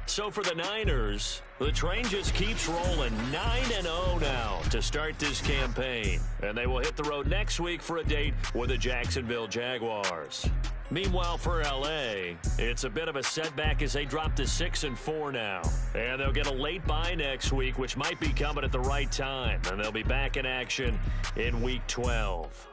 So for the Niners, the train just keeps rolling, 9-0 now to start this campaign. And they will hit the road next week for a date with the Jacksonville Jaguars. Meanwhile, for L.A., it's a bit of a setback as they drop to 6-4 now. And they'll get a late bye next week, which might be coming at the right time. And they'll be back in action in Week 12.